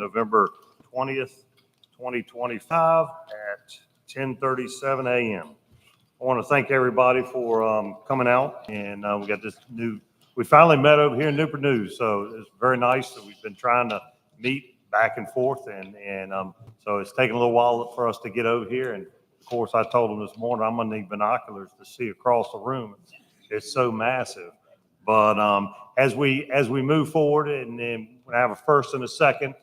November 20th, 2025 at 10:37 a.m. I want to thank everybody for coming out, and we got this we finally met over here in Newport News, so it's very nice that we've been trying to meet back and forth, and so it's taken a little while for us to get over here. And of course, I told them this morning I'm gonna need binoculars to see across the room. It's so massive. But as we move forward, and then we have a first and a second,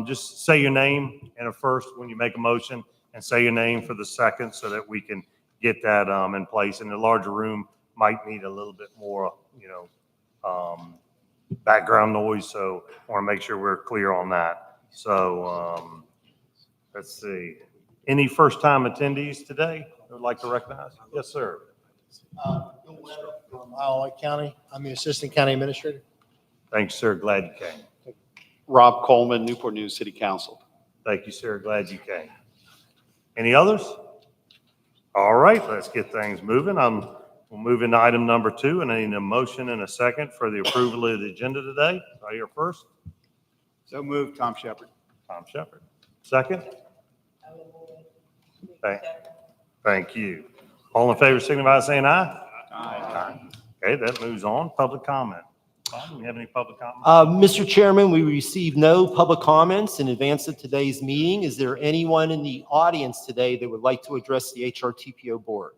just say your name and a first when you make a motion, and say your name for the second, so that we can get that in place. And the larger room might need a little bit more, background noise, so I want to make sure we're clear on that. So let's see. Any first-time attendees today who would like to recognize? Yes, sir. Bill Weber from Iowa County. I'm the Assistant County Administrator. Thanks, sir. Glad you came. Rob Coleman, Newport News City Council. Thank you, sir. Glad you came. Any others? All right, let's get things moving. We'll move into item number 2, and I need a motion and a second for the approval of the agenda today. Right here first. So moved, Tom Shepard. Tom Shepard. Second? Thank you. All in favor, signify by saying aye. Aye. Okay, that moves on. Public comment. Bob, do we have any public comment? Mr. Chairman, we received no public comments in advance of today's meeting. Is there anyone in the audience today that would like to address the HRTPO board?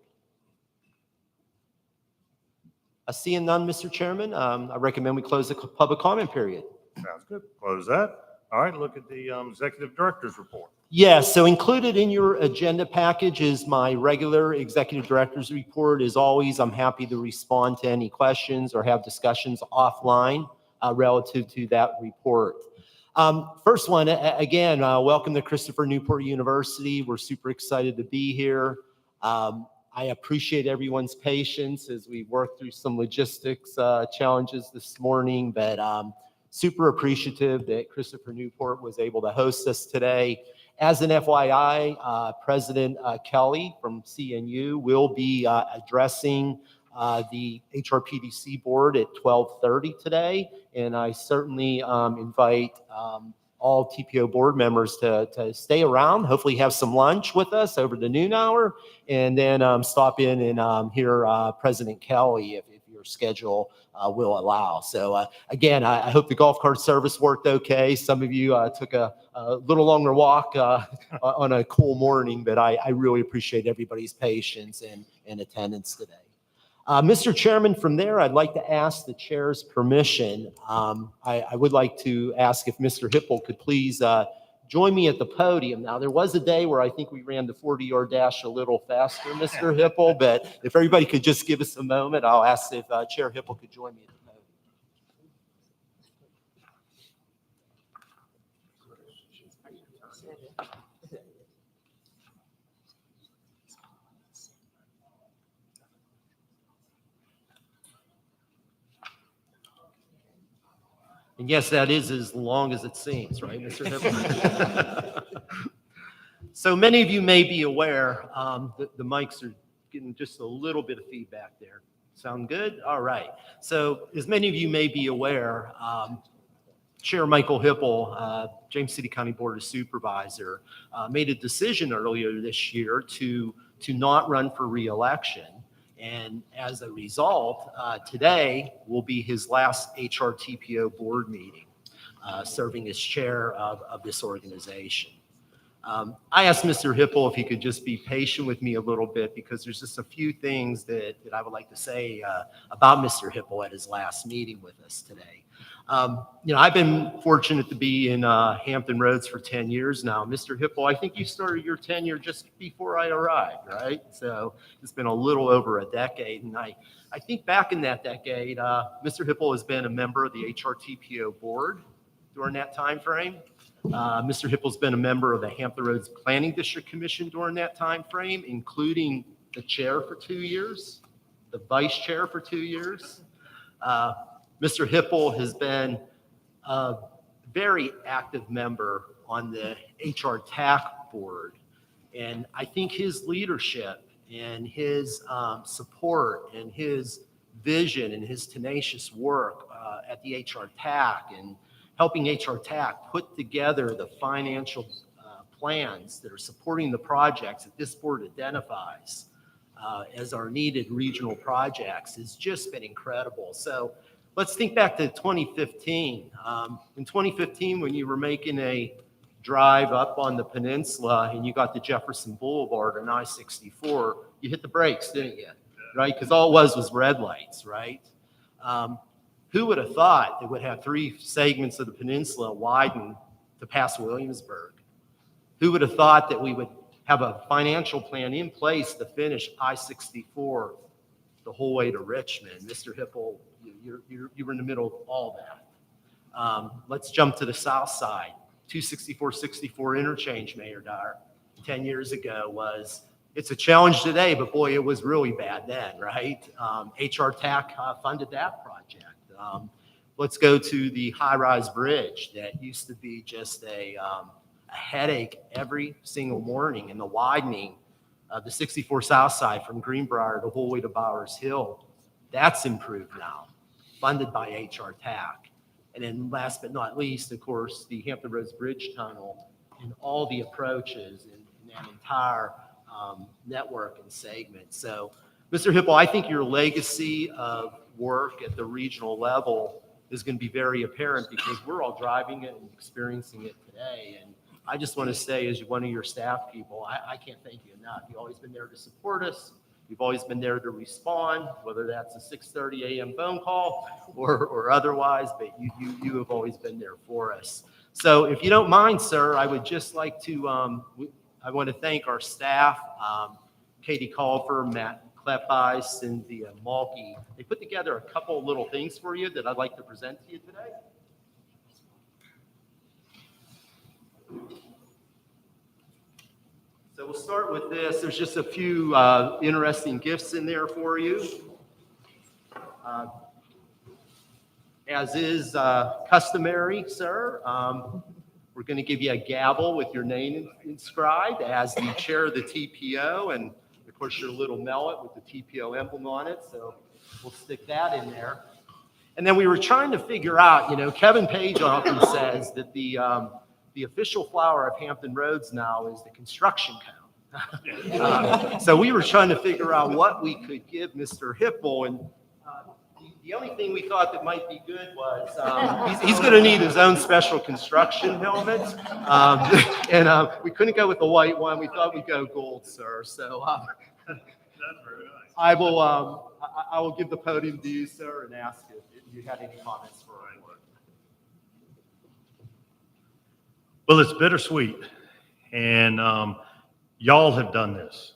Seeing none, Mr. Chairman, I recommend we close the public comment period. Sounds good. Close that. All right, look at the executive director's report. Yes, so included in your agenda package is my regular executive director's report. As always, I'm happy to respond to any questions or have discussions offline relative to that report. First one, again, welcome to Christopher Newport University. We're super excited to be here. I appreciate everyone's patience as we work through some logistics challenges this morning, but super appreciative that Christopher Newport was able to host us today. As an FYI, President Kelly from CNU will be addressing the HRPDC board at 12:30 today, and I certainly invite all TPO board members to stay around, hopefully have some lunch with us over the noon hour, and then stop in and hear President Kelly if your schedule will allow. So again, I hope the golf cart service worked okay. Some of you took a little longer walk on a cool morning, but I really appreciate everybody's patience and attendance today. Mr. Chairman, from there, I'd like to ask the chair's permission. I would like to ask if Mr. Hipple could please join me at the podium. Now, there was a day where I think we ran the 40-yard dash a little faster, Mr. Hipple, but if everybody could just give us a moment, I'll ask if Chair Hipple could join me at the podium. And yes, that is as long as it seems, right, Mr. Hipple? So many of you may be aware that the mics are getting just a little bit of feedback there. Sound good? All right. So as many of you may be aware, Chair Michael Hipple, James City County Board of Supervisor, made a decision earlier this year to not run for re-election. And as a result, today will be his last HRTPO board meeting, serving as chair of this organization. I asked Mr. Hipple if he could just be patient with me a little bit, because there's just a few things that I would like to say about Mr. Hipple at his last meeting with us today. I've been fortunate to be in Hampton Roads for 10 years now. Mr. Hipple, I think you started your tenure just before I arrived, right? So it's been a little over a decade. And I think back in that decade, Mr. Hipple has been a member of the HRTPO board during that time frame. Mr. Hipple's been a member of the Hampton Roads Planning District Commission during that time frame, including the chair for 2 years, the vice chair for 2 years. Mr. Hipple has been a very active member on the HR TAC board. And I think his leadership and his support and his vision and his tenacious work at the HR TAC helping HRTPO put together the financial plans that are supporting the projects that this board identifies as our needed regional projects has just been incredible. So let's think back to 2015. In 2015, when you were making a drive up on the peninsula and you got to Jefferson Boulevard and I-64, you hit the brakes, didn't you? Right? Because all it was red lights, right? Who would have thought they would have 3 segments of the peninsula widen to pass Williamsburg? Who would have thought that we would have a financial plan in place to finish I-64 the whole way to Richmond? Mr. Hipple, you were in the middle of all that. Let's jump to the south side. 264-64 interchange, Mayor Dyer, 10 years ago it's a challenge today, but boy, it was really bad then, right? HRTPO funded that project. Let's go to the high-rise bridge that used to be just a headache every single morning, and the widening of the 64 South Side from Greenbrier the whole way to Bowers Hill. That's improved now, funded by HRTPO. And then last but not least, of course, the Hampton Roads Bridge Tunnel and all the approaches in that entire network and segment. So, Mr. Hipple, I think your legacy of work at the regional level is going to be very apparent because we're all driving it and experiencing it today. And I just want to say, as one of your staff people, I can't thank you enough. You've always been there to support us. You've always been there to respond, whether that's a 6:30 a.m. phone call or otherwise, but you have always been there for us. So if you don't mind, sir, I would just like to, I want to thank our staff, Katie Colfer, Matt Kleppi, Cynthia Malky. They put together a couple of little things for you that I'd like to present to you today. So we'll start with this. There's just a few interesting gifts in there for you. As is customary, sir, we're going to give you a gavel with your name inscribed as the chair of the TPO, and of course your little mallet with the TPO emblem on it. So we'll stick that in there. And then we were trying to figure out, Kevin Page often says that the official flower of Hampton Roads now is the construction cone. So we were trying to figure out what we could give Mr. Hipple, and the only thing we thought that might be good was he's going to need his own special construction helmet, and we couldn't go with the white one. We thought we'd go gold, sir. So That's very nice. I will give the podium to you, sir, and ask if you had any comments for our board. Well, it's bittersweet, and y'all have done this.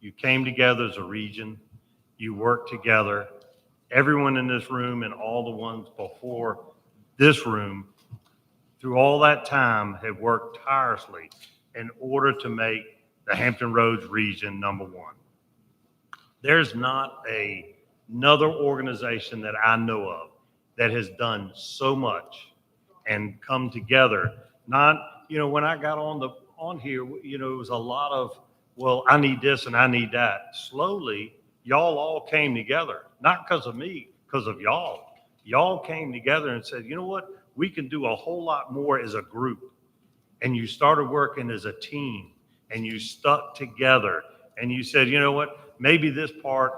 You came together as a region. You worked together. Everyone in this room and all the ones before this room, through all that time, have worked tirelessly in order to make the Hampton Roads region #1. There's not another organization that I know of that has done so much and come together. Not, when I got on here, it was a lot of, well, I need this and I need that. Slowly, y'all all came together, not because of me, because of y'all. Y'all came together and said, you know what? We can do a whole lot more as a group. And you started working as a team, and you stuck together, and you said, you know what? Maybe this part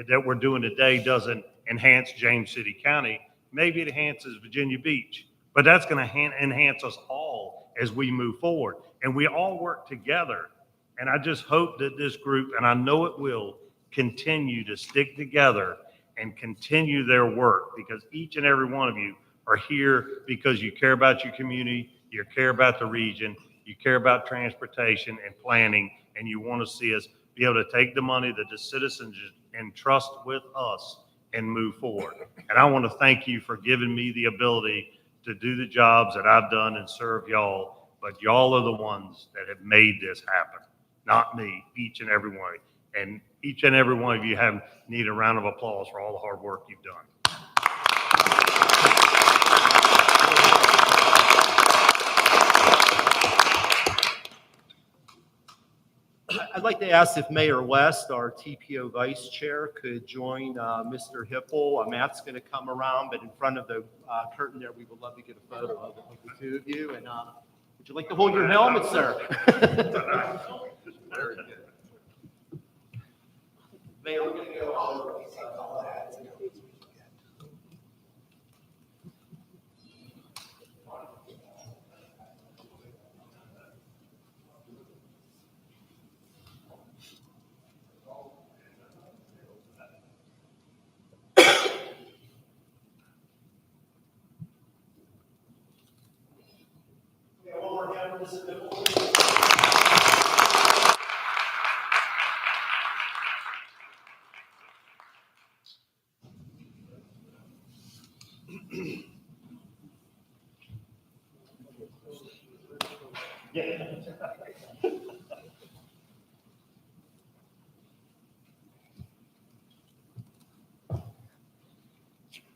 that we're doing today doesn't enhance James City County. Maybe it enhances Virginia Beach, but that's going to enhance us all as we move forward. And we all work together. And I just hope that this group, and I know it will, continue to stick together and continue their work, because each and every one of you are here because you care about your community, you care about the region, you care about transportation and planning, and you want to see us be able to take the money that the citizens entrust with us and move forward. And I want to thank you for giving me the ability to do the jobs that I've done and serve y'all, but y'all are the ones that have made this happen, not me, each and every one. And each and every one of you need a round of applause for all the hard work you've done. I'd I'd like to ask if Mayor West, our TPO Vice Chair, could join Mr. Hippel. Matt's going to come around, but in front of the curtain there, we would love to get a photo of the two of you. And would you like to hold your helmet, sir? Very good. Mayor, we're going to go all over.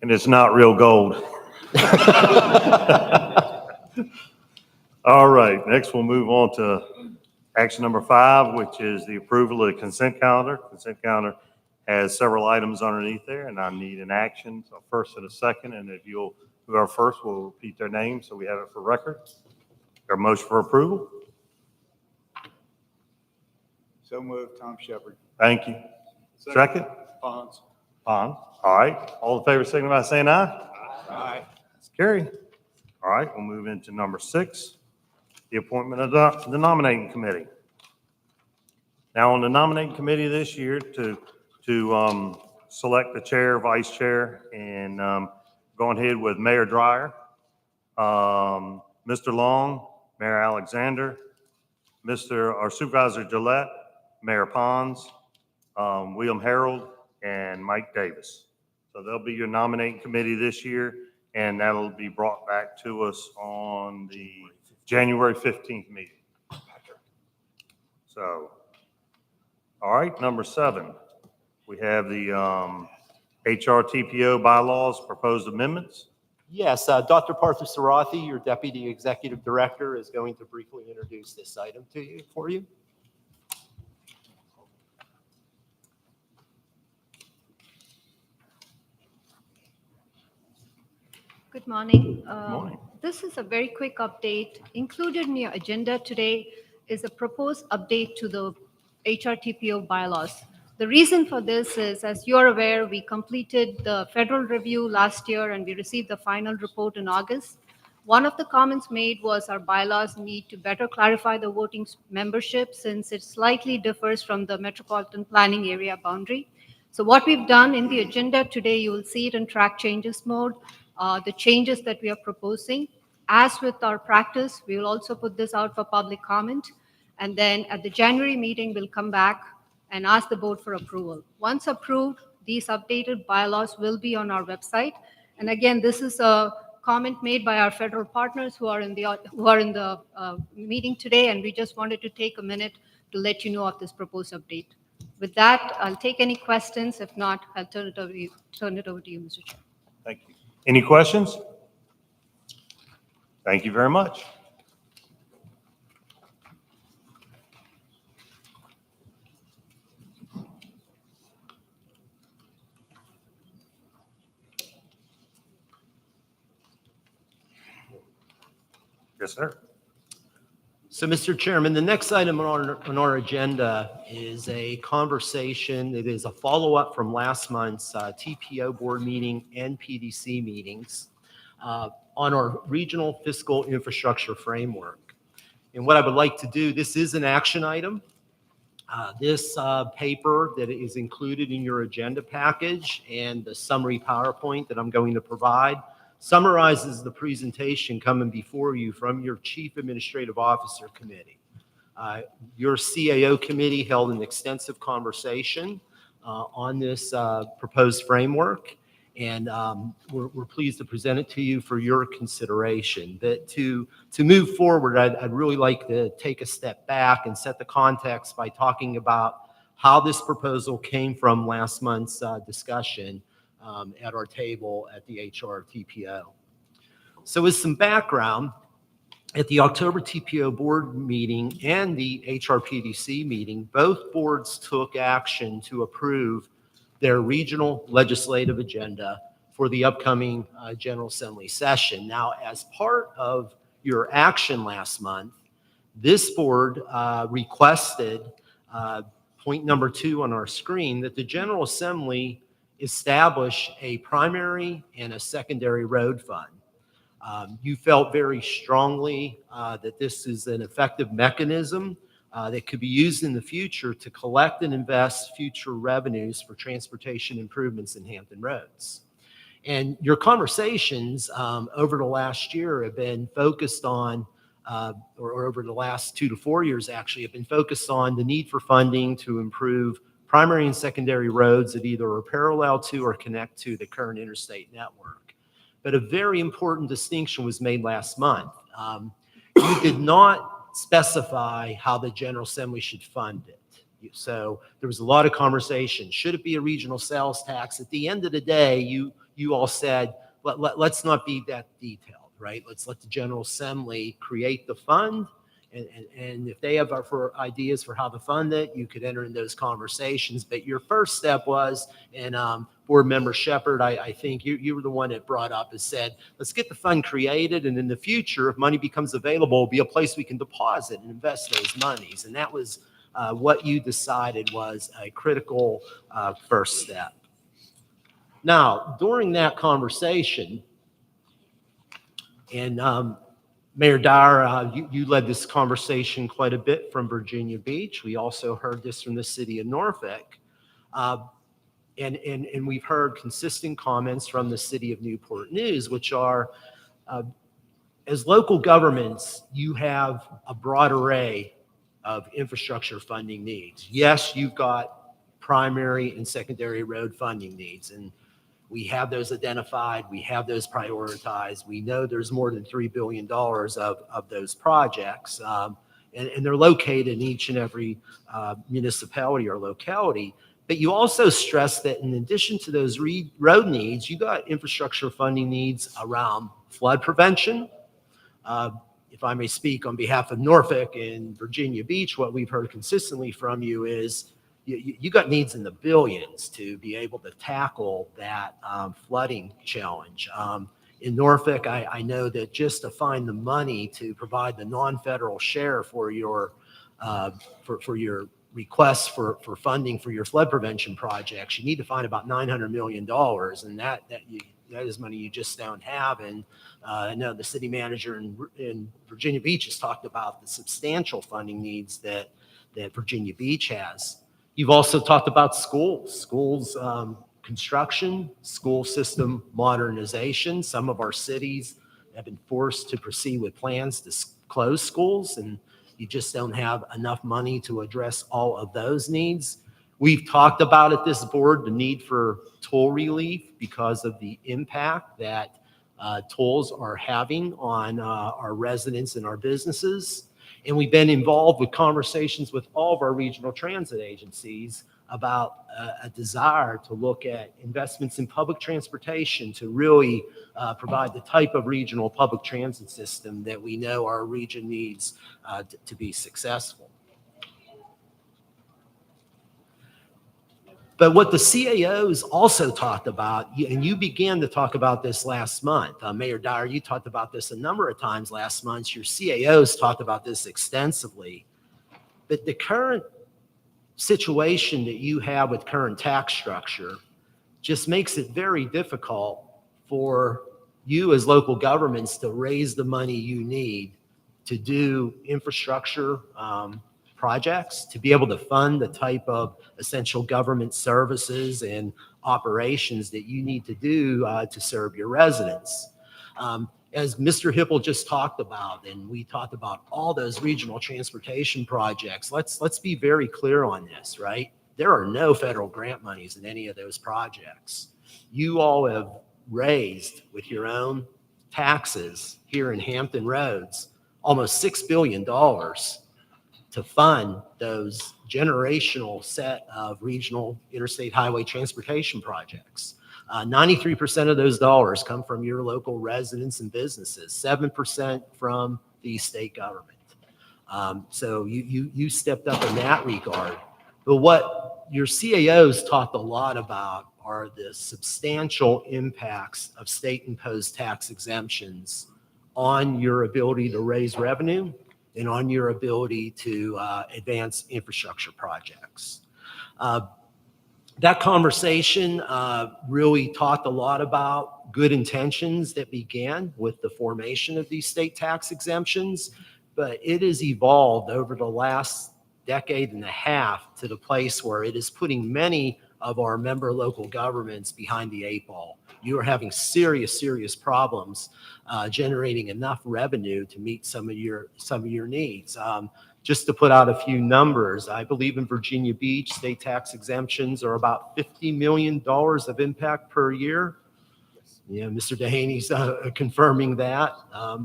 And it's not real gold. All right, next we'll move on to action number 5, which is the approval of the consent calendar. Consent calendar has several items underneath there, and I need an action, so first and a second, and if you'll, who are first, will repeat their name so we have it for record. Our motion for approval? So moved, Tom Shepard. Thank you. Second? Pons. Pond. All right, all in favor, signify by saying aye. Aye. That's carried. All right, we'll move into number 6, the appointment of the nominating committee. Now, on the nominating committee this year to select the chair, vice chair, and going ahead with Mayor Dreyer, Mr. Long, Mayor Alexander, our Supervisor Gillette, Mayor Pons, William Harold, and Mike Davis. So they'll be your nominating committee this year, and that'll be brought back to us on the January 15th meeting. So, all right, number 7, we have the HRTPO bylaws proposed amendments. Yes, Dr. Partha Sarathi, your Deputy Executive Director, is going to briefly introduce this item for you. Good morning. Morning. This is a very quick update. Included in your agenda today is a proposed update to the HRTPO bylaws. The reason for this is, as you're aware, we completed the federal review last year and we received the final report in August. One of the comments made was our bylaws need to better clarify the voting membership since it slightly differs from the metropolitan planning area boundary. So what we've done in the agenda today, you will see it in track changes mode. The changes that we are proposing. As with our practice, we will also put this out for public comment. And then at the January meeting, we'll come back and ask the board for approval. Once approved, these updated bylaws will be on our website. And again, this is a comment made by our federal partners who are in the meeting today. And we just wanted to take a minute to let you know of this proposed update. With that, I'll take any questions. If not, I'll turn it over to you, Mr. Chair. Thank you. Any questions? Thank you very much. Yes, sir. So, Mr. Chairman, the next item on our agenda is a conversation. It is a follow-up from last month's TPO board meeting and PDC meetings on our regional fiscal infrastructure framework. And what I would like to do, this is an action item. This paper that is included in your agenda package and the summary PowerPoint that I'm going to provide summarizes the presentation coming before you from your Chief Administrative Officer Committee. Your CAO committee held an extensive conversation on this proposed framework, and we're pleased to present it to you for your consideration. But to move forward, I'd really like to take a step back and set the context by talking about how this proposal came from last month's discussion at our table at the HRTPO. So as some background, At the October TPO board meeting and the HRPDC meeting, both boards took action to approve their regional legislative agenda for the upcoming General Assembly session. Now, as part of your action last month, this board requested, point number 2 on our screen, that the General Assembly establish a primary and a secondary road fund. You felt very strongly that this is an effective mechanism that could be used in the future to collect and invest future revenues for transportation improvements in Hampton roads. And your conversations over the last year have been focused on, or over the last 2 to 4 years actually, have been focused on the need for funding to improve primary and secondary roads that either are parallel to or connect to the current interstate network. But a very important distinction was made last month. You did not specify how the General Assembly should fund it. So there was a lot of conversation. Should it be a regional sales tax? At the end of the day, you all said, let's not be that detailed, right? Let's let the General Assembly create the fund. And if they have ideas for how to fund it, you could enter in those conversations. But your first step was, and Board Member Shepherd, I think you were the one that brought up and said, let's get the fund created. And in the future, if money becomes available, it'll be a place we can deposit and invest those monies. And that was what you decided was a critical first step. Now, during that conversation, and Mayor Dyer, you led this conversation quite a bit from Virginia Beach. We also heard this from the city of Norfolk. And we've heard consistent comments from the city of Newport News, which are, as local governments, you have a broad array of infrastructure funding needs. Yes, you've got primary and secondary road funding needs, and we have those identified, we have those prioritized. We know there's more than $3 billion of those projects, and they're located in each and every municipality or locality. But you also stress that in addition to those road needs, you got infrastructure funding needs around flood prevention. If I may speak on behalf of Norfolk and Virginia Beach, what we've heard consistently from you is you got needs in the billions to be able to tackle that flooding challenge. In Norfolk, I know that just to find the money to provide the non-federal share for your requests for funding for your flood prevention projects, you need to find about $900 million, and that is money you just don't have. And I know the city manager in Virginia Beach has talked about the substantial funding needs that Virginia Beach has. You've also talked about schools construction, school system modernization. Some of our cities have been forced to proceed with plans to close schools, and you just don't have enough money to address all of those needs. We've talked about at this board the need for toll relief because of the impact that tolls are having on our residents and our businesses. And we've been involved with conversations with all of our regional transit agencies about a desire to look at investments in public transportation to really provide the type of regional public transit system that we know our region needs to be successful. But what the CAOs also talked about, and you began to talk about this last month, Mayor Dyer, you talked about this a number of times last month. Your CAOs talked about this extensively. But the current situation that you have with current tax structure just makes it very difficult for you as local governments to raise the money you need to do infrastructure projects, to be able to fund the type of essential government services and operations that you need to do to serve your residents. As Mr. Hipple just talked about, and we talked about all those regional transportation projects, let's be very clear on this, right? There are no federal grant monies in any of those projects. You all have raised with your own taxes here in Hampton Roads almost $6 billion to fund those generational set of regional interstate highway transportation projects. 93% of those dollars come from your local residents and businesses, 7% from the state government. So you stepped up in that regard. But what your CAOs talked a lot about are the substantial impacts of state-imposed tax exemptions on your ability to raise revenue and on your ability to advance infrastructure projects. That conversation really talked a lot about good intentions that began with the formation of these state tax exemptions, but it has evolved over the last decade and a half to the place where it is putting many of our member local governments behind the eight ball. You are having serious problems generating enough revenue to meet some of your needs. Just to put out a few numbers, I believe in Virginia Beach, state tax exemptions are about $50 million of impact per year. Yeah, Mr. Dehaney's confirming that.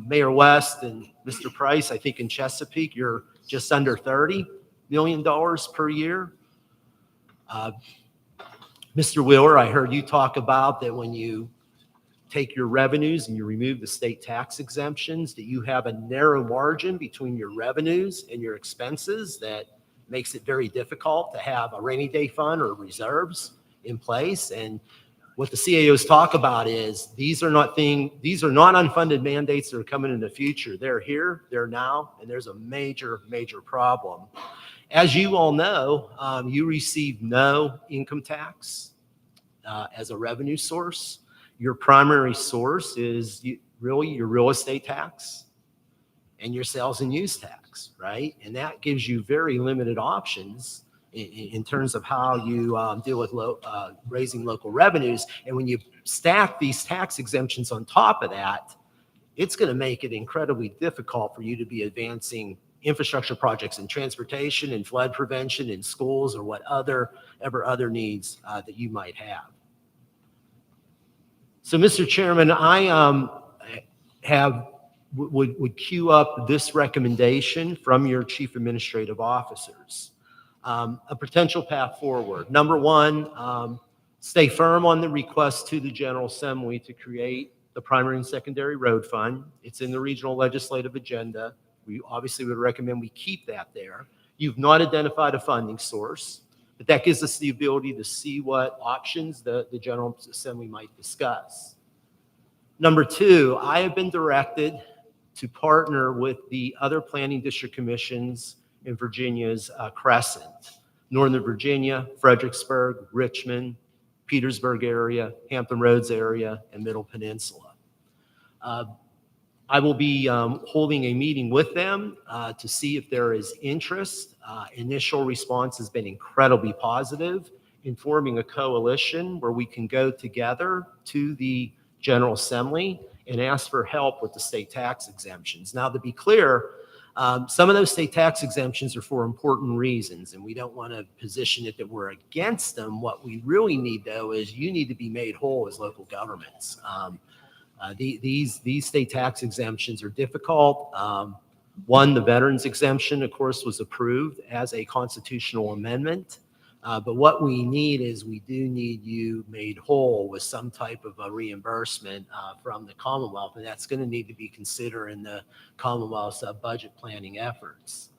Mayor West and Mr. Price, I think in Chesapeake, you're just under $30 million per year. Mr. Wheeler, I heard you talk about that when you take your revenues and you remove the state tax exemptions, that you have a narrow margin between your revenues and your expenses that makes it very difficult to have a rainy day fund or reserves in place. And what the CAOs talk about is these are not unfunded mandates that are coming in the future. They're here, they're now, and there's a major problem. As you all know, you receive no income tax as a revenue source. Your primary source is really your real estate tax and your sales and use tax, right? And that gives you very limited options in terms of how you deal with raising local revenues. And when you stack these tax exemptions on top of that, it's going to make it incredibly difficult for you to be advancing infrastructure projects in transportation and flood prevention in schools or whatever other needs that you might have. So, Mr. Chairman, I would queue up this recommendation from your chief administrative officers. A potential path forward. Number one, stay firm on the request to the General Assembly to create the primary and secondary road fund. It's in the regional legislative agenda. We obviously would recommend we keep that there. You've not identified a funding source, but that gives us the ability to see what options the General Assembly might discuss. Number two, I have been directed to partner with the other planning district commissions in Virginia's crescent, Northern Virginia, Fredericksburg, Richmond, Petersburg area, Hampton Roads area, and Middle Peninsula. I will be holding a meeting with them to see if there is interest. Initial response has been incredibly positive in forming a coalition where we can go together to the General Assembly and ask for help with the state tax exemptions. Now, to be clear, some of those state tax exemptions are for important reasons, and we don't want to position it that we're against them. What we really need, though, is you need to be made whole as local governments. These state tax exemptions are difficult. One, the veterans exemption, of course, was approved as a constitutional amendment. But what we need is we do need you made whole with some type of a reimbursement from the Commonwealth, and that's going to need to be considered in the Commonwealth's budget planning efforts.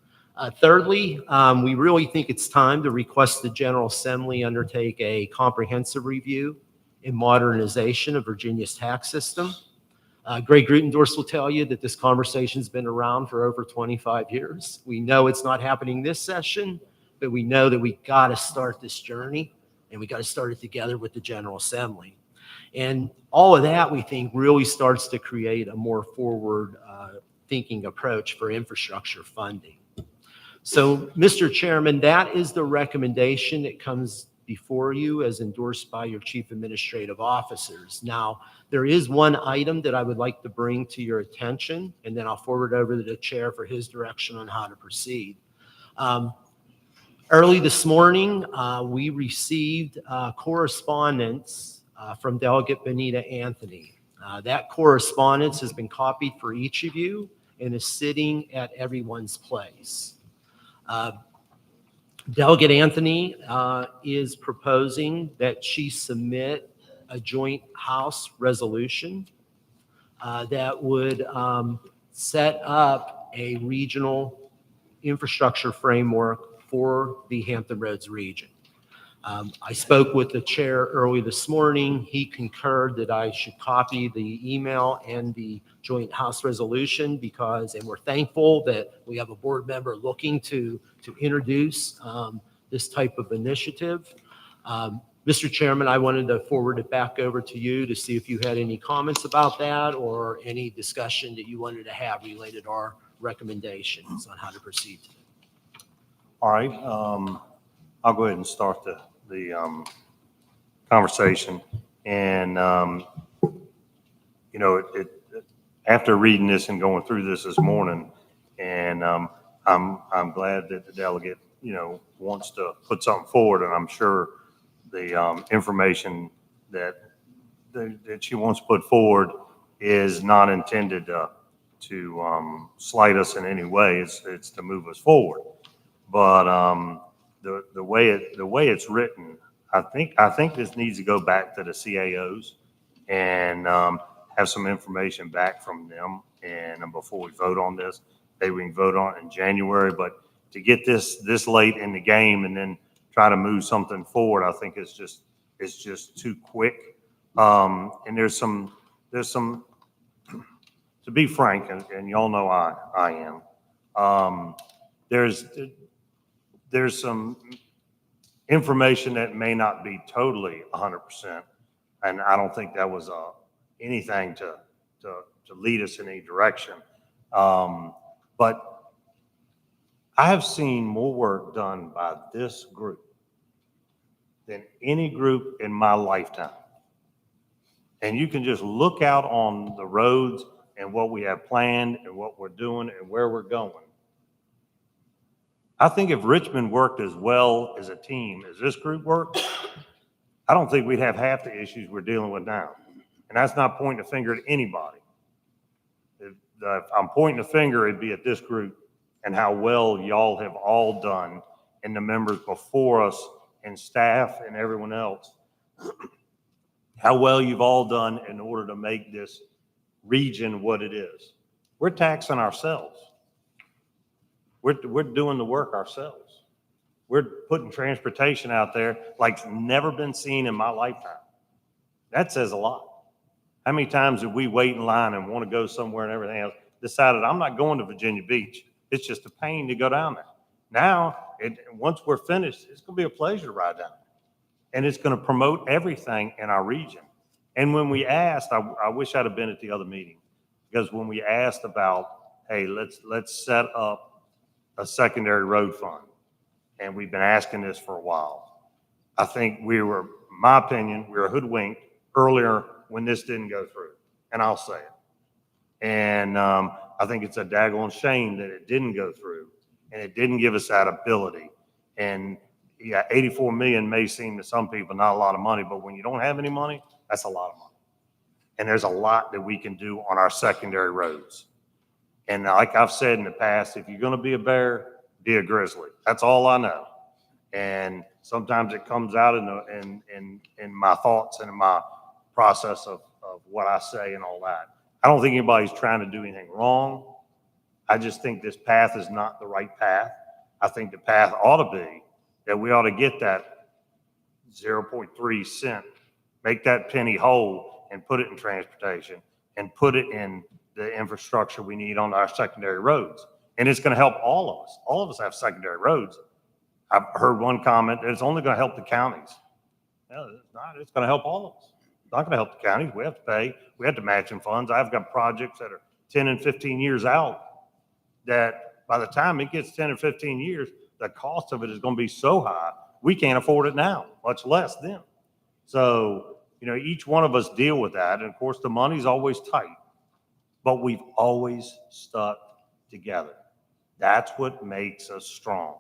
Thirdly, we really think it's time to request the General Assembly undertake a comprehensive review and modernization of Virginia's tax system. Greg Grutendorf will tell you that this conversation's been around for over 25 years. We know it's not happening this session, but we know that we got to start this journey, and we got to start it together with the General Assembly. And all of that, we think, really starts to create a more forward thinking approach for infrastructure funding. So, Mr. Chairman, that is the recommendation that comes before you as endorsed by your chief administrative officers. Now, there is one item that I would like to bring to your attention, and then I'll forward over to the chair for his direction on how to proceed. Early this morning, we received correspondence from Delegate Benita Anthony. That correspondence has been copied for each of you and is sitting at everyone's place. Delegate Anthony is proposing that she submit a joint House resolution that would set up a regional infrastructure framework for the Hampton Roads region. I spoke with the chair early this morning. He concurred that I should copy the email and the joint House resolution and we're thankful that we have a board member looking to introduce this type of initiative. Mr. Chairman, I wanted to forward it back over to you to see if you had any comments about that or any discussion that you wanted to have related to our recommendations on how to proceed. All right, I'll go ahead and start the conversation. And, you know, after reading this and going through this morning, and I'm glad that the delegate, you know, wants to put something forward, and I'm sure the information that she wants to put forward is not intended to slight us in any way. It's to move us forward. But the way it's written, I think this needs to go back to the CAOs and have some information back from them. And before we vote on this, maybe we can vote on it in January. But to get this late in the game and then try to move something forward, I think it's just too quick. And there's some, to be frank, and y'all know I am, there's some information that may not be totally 100%. And I don't think that was anything to lead us in any direction. But I have seen more work done by this group than any group in my lifetime. And you can just look out on the roads and what we have planned and what we're doing and where we're going. I think if Richmond worked as well as a team as this group worked, I don't think we'd have half the issues we're dealing with now. And that's not pointing a finger at anybody. If I'm pointing a finger, it'd be at this group and how well y'all have all done, and the members before us and staff and everyone else, how well you've all done in order to make this region what it is. We're taxing ourselves. We're doing the work ourselves. We're putting transportation out there like never been seen in my lifetime. That says a lot. How many times did we wait in line and want to go somewhere and everything else, decided I'm not going to Virginia Beach. It's just a pain to go down there. Now, once we're finished, it's going to be a pleasure to ride down there. And it's going to promote everything in our region. And when we asked, I wish I'd have been at the other meeting, because when we asked about, hey, let's set up a secondary road fund, and we've been asking this for a while. I think in my opinion, we were hoodwinked earlier when this didn't go through, and I'll say it. And I think it's a daggone shame that it didn't go through, and it didn't give us that ability. And yeah, 84 million may seem to some people not a lot of money, but when you don't have any money, that's a lot of money. And there's a lot that we can do on our secondary roads. And like I've said in the past, if you're going to be a bear, be a grizzly. That's all I know. And sometimes it comes out in my thoughts and in my process of what I say and all that. I don't think anybody's trying to do anything wrong. I just think this path is not the right path. I think the path ought to be that we ought to get that 0.3 cent, make that penny whole and put it in transportation and put it in the infrastructure we need on our secondary roads. And it's going to help all of us. All of us have secondary roads. I've heard one comment that it's only going to help the counties. No, it's not. It's going to help all of us. It's not going to help the counties. We have to pay. We have to match in funds. I've got projects that are 10 and 15 years out that by the time it gets 10 or 15 years, the cost of it is going to be so high, we can't afford it now, much less then. So, you know, each one of us deal with that. And of course, the money's always tight, but we've always stuck together. That's what makes us strong.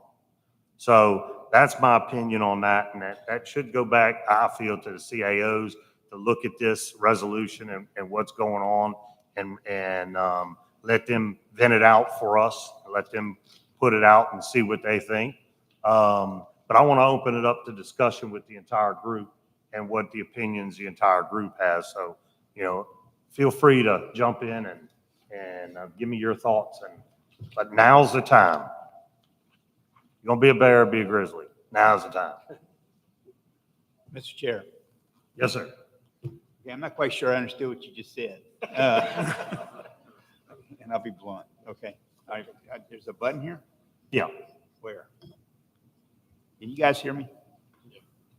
So that's my opinion on that. And that should go back, I feel, to the CAOs to look at this resolution and what's going on and let them vent it out for us, let them put it out and see what they think. But I want to open it up to discussion with the entire group and what the opinions the entire group has. So, you know, feel free to jump in and give me your thoughts. But now's the time. You're gonna be a bear, be a grizzly. Now's the time. Mr. Chair. Yes, sir. Yeah, I'm not quite sure I understood what you just said. And I'll be blunt, okay? There's a button here? Yeah. Where? Can you guys hear me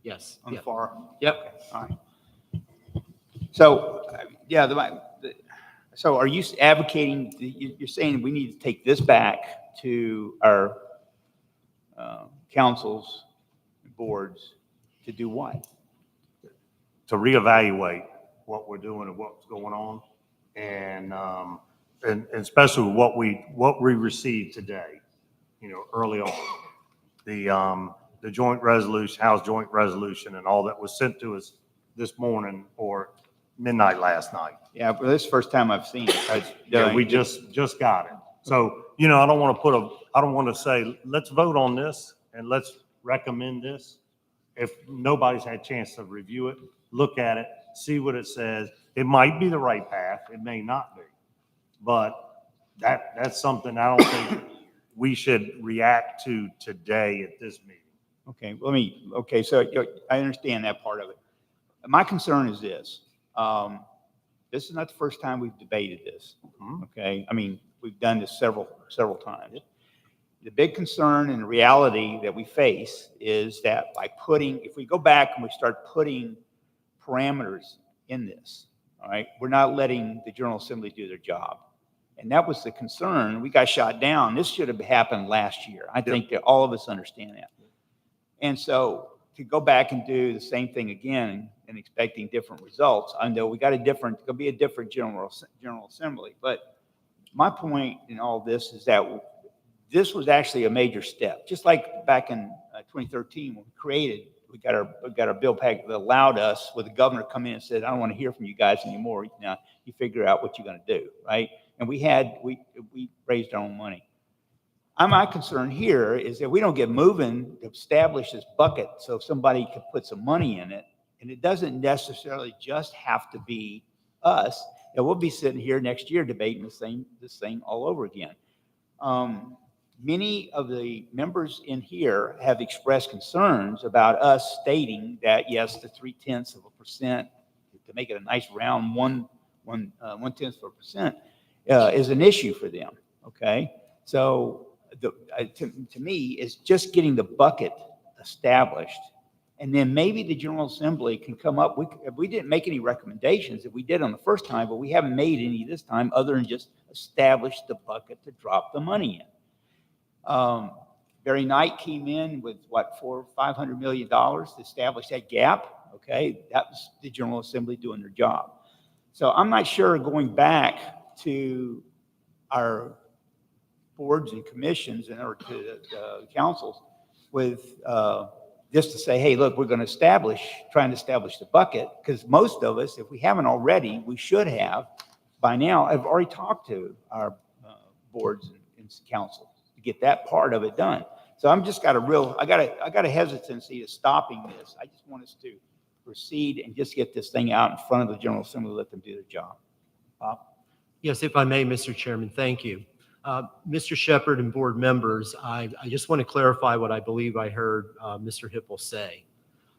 Yes. on the Yep. far? Yep. All right. So, yeah, so are you advocating, you're saying we need to take this back to our councils, boards, to do what? To reevaluate what we're doing and what's going on, and especially what we received today, early on, the joint resolution, House joint resolution, and all that was sent to us this morning or midnight last night. Yeah, well, this is the first time I've seen it. Yeah, we just got it. So, I don't want to say, let's vote on this and let's recommend this if nobody's had a chance to review it, look at it, see what it says. It might be the right path, it may not be. But that's something I don't think we should react to today at this meeting. Okay, so I understand that part of it. My concern is this. This is not the first time we've debated this, okay? I mean, we've done this several times. The big concern and the reality that we face is that if we go back and we start putting parameters in this, all right, we're not letting the General Assembly do their job. And that was the concern. We got shot down. This should have happened last year. I think that all of us understand that. And so to go back and do the same thing again and expecting different results, I know it'll be a different General Assembly. But my point in all this is that this was actually a major step. Just like back in 2013 when we got our bill package that allowed us, with the governor come in and said, I don't want to hear from you guys anymore. Now you figure out what you're going to do, right? And we raised our own money. My concern here is that we don't get moving to establish this bucket so somebody can put some money in it. And it doesn't necessarily just have to be us. And we'll be sitting here next year debating this thing all over again. Many of the members in here have expressed concerns about us stating that, yes, the 0.3%, to make it a nice round 0.1% is an issue for them, okay? So to me, it's just getting the bucket established. And then maybe the General Assembly can come up. We didn't make any recommendations that we did on the first time, but we haven't made any this time other than just establish the bucket to drop the money in. Barry Knight came in with $400 or $500 million to establish that gap. Okay, that was the General Assembly doing their job. So I'm not sure going back to our boards and commissions or to the councils with just to say, hey, look, we're going to trying to establish the bucket, because most of us, if we haven't already, we should have by now. I've already talked to our boards and councils to get that part of it done. So I'm just got I got a hesitancy to stopping this. I just want us to proceed and just get this thing out in front of the General Assembly, let them do their job. Bob? Yes, if I may, Mr. Chairman, thank you. Mr. Shepherd and board members, I just want to clarify what I believe I heard Mr. Hipple say.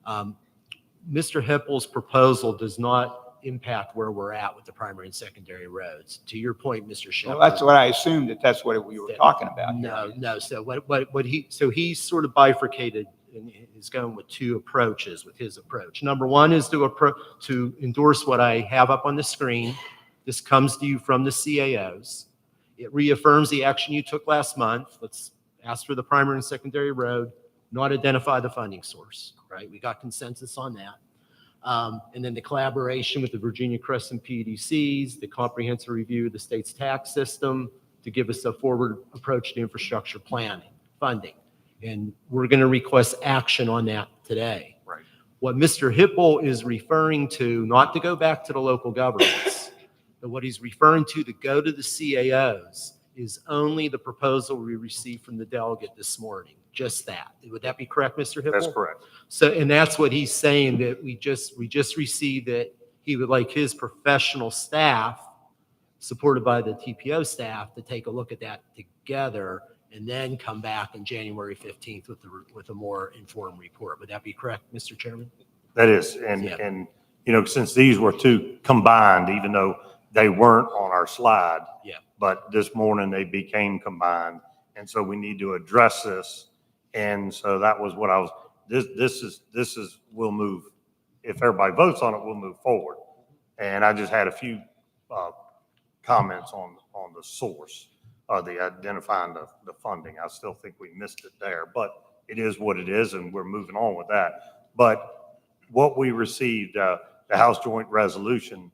Mr. Hipple's proposal does not impact where we're at with the primary and secondary roads. To your point, Mr. Shepherd. Well, that's what I assumed, that's what we were talking about. No. So he's sort of bifurcated and is going with two approaches with his approach. Number one is to endorse what I have up on the screen. This comes to you from the CAOs. It reaffirms the action you took last month. Let's ask for the primary and secondary road, not identify the funding source, right? We got consensus on that. And then the collaboration with the Virginia Crescent PDCs, the comprehensive review of the state's tax system to give us a forward approach to infrastructure planning, funding. And we're going to request action on that today. Right. What Mr. Hipple is referring to, not to go back to the local governments, but what he's referring to go to the CAOs is only the proposal we received from the delegate this morning. Just that. Would that be correct, Mr. Hipple? That's correct. So, and that's what he's saying, that we just received that he would like his professional staff supported by the TPO staff, to take a look at that together and then come back on January 15th with a more informed report. Would that be correct, Mr. Chairman? That is, Yeah. and, you know, since these were two combined, even though they weren't on our slide. Yeah. But this morning they became combined. And so we need to address this. And so that was what I was, this is, we'll move. If everybody votes on it, we'll move forward. And I just had a few comments on the source, the identifying the funding. I still think we missed it there, but it is what it is, and we're moving on with that. But what we received, the House Joint Resolution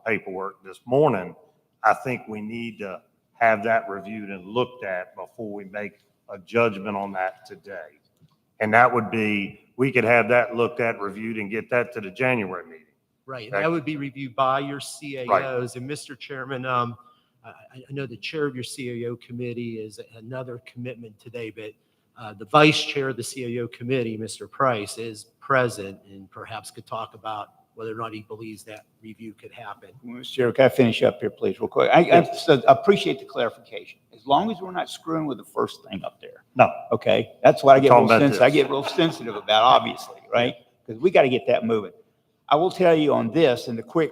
paperwork this morning, I think we need to have that reviewed and looked at before we make a judgment on that today. And that would be, we could have that looked at, reviewed, and get that to the January meeting. Right, and that would be reviewed by your CAOs. Right. And Mr. Chairman, I know the chair of your CAO committee is another commitment today, but the vice chair of the CAO committee, Mr. Price, is present and perhaps could talk about whether or not he believes that review could happen. Mr. Chair, can I finish up here, please, real quick? I appreciate the clarification. As long as we're not screwing with the first thing up there. No. Okay, that's what I get Talking real about sensitive. I this. get real sensitive about, obviously, right? Because we got to get that moving. I will tell you on this, in the quick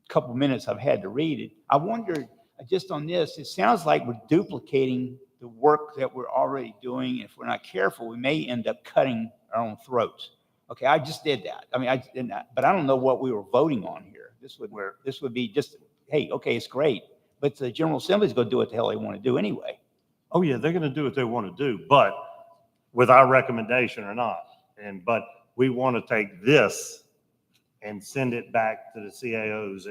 couple minutes I've had to read it, I wondered, just on this, it sounds like we're duplicating the work that we're already doing. If we're not careful, we may end up cutting our own throats. Okay, I just did that. I mean, I did that, but I don't know what we were voting on here. This would be just, hey, okay, it's great, but the General Assembly's going to do what the hell they want to do anyway. Oh, yeah, they're going to do what they want to do, but with our recommendation or not. But we want to take this and send it back to the CAOs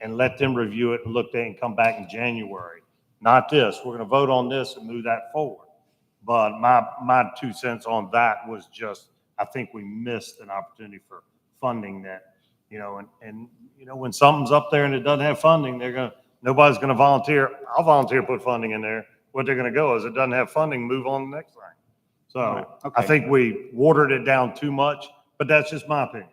and let them review it and look at it and come back in January. Not this. We're going to vote on this and move that forward. But my 2 cents on that was just, I think we missed an opportunity for funding that, you know, and you know, when something's up there and it doesn't have funding, nobody's going to volunteer. I'll volunteer to put funding in there. What they're going to go is it doesn't have funding, move on to the next thing. So Right. Okay. I think we watered it down too much, but that's just my opinion.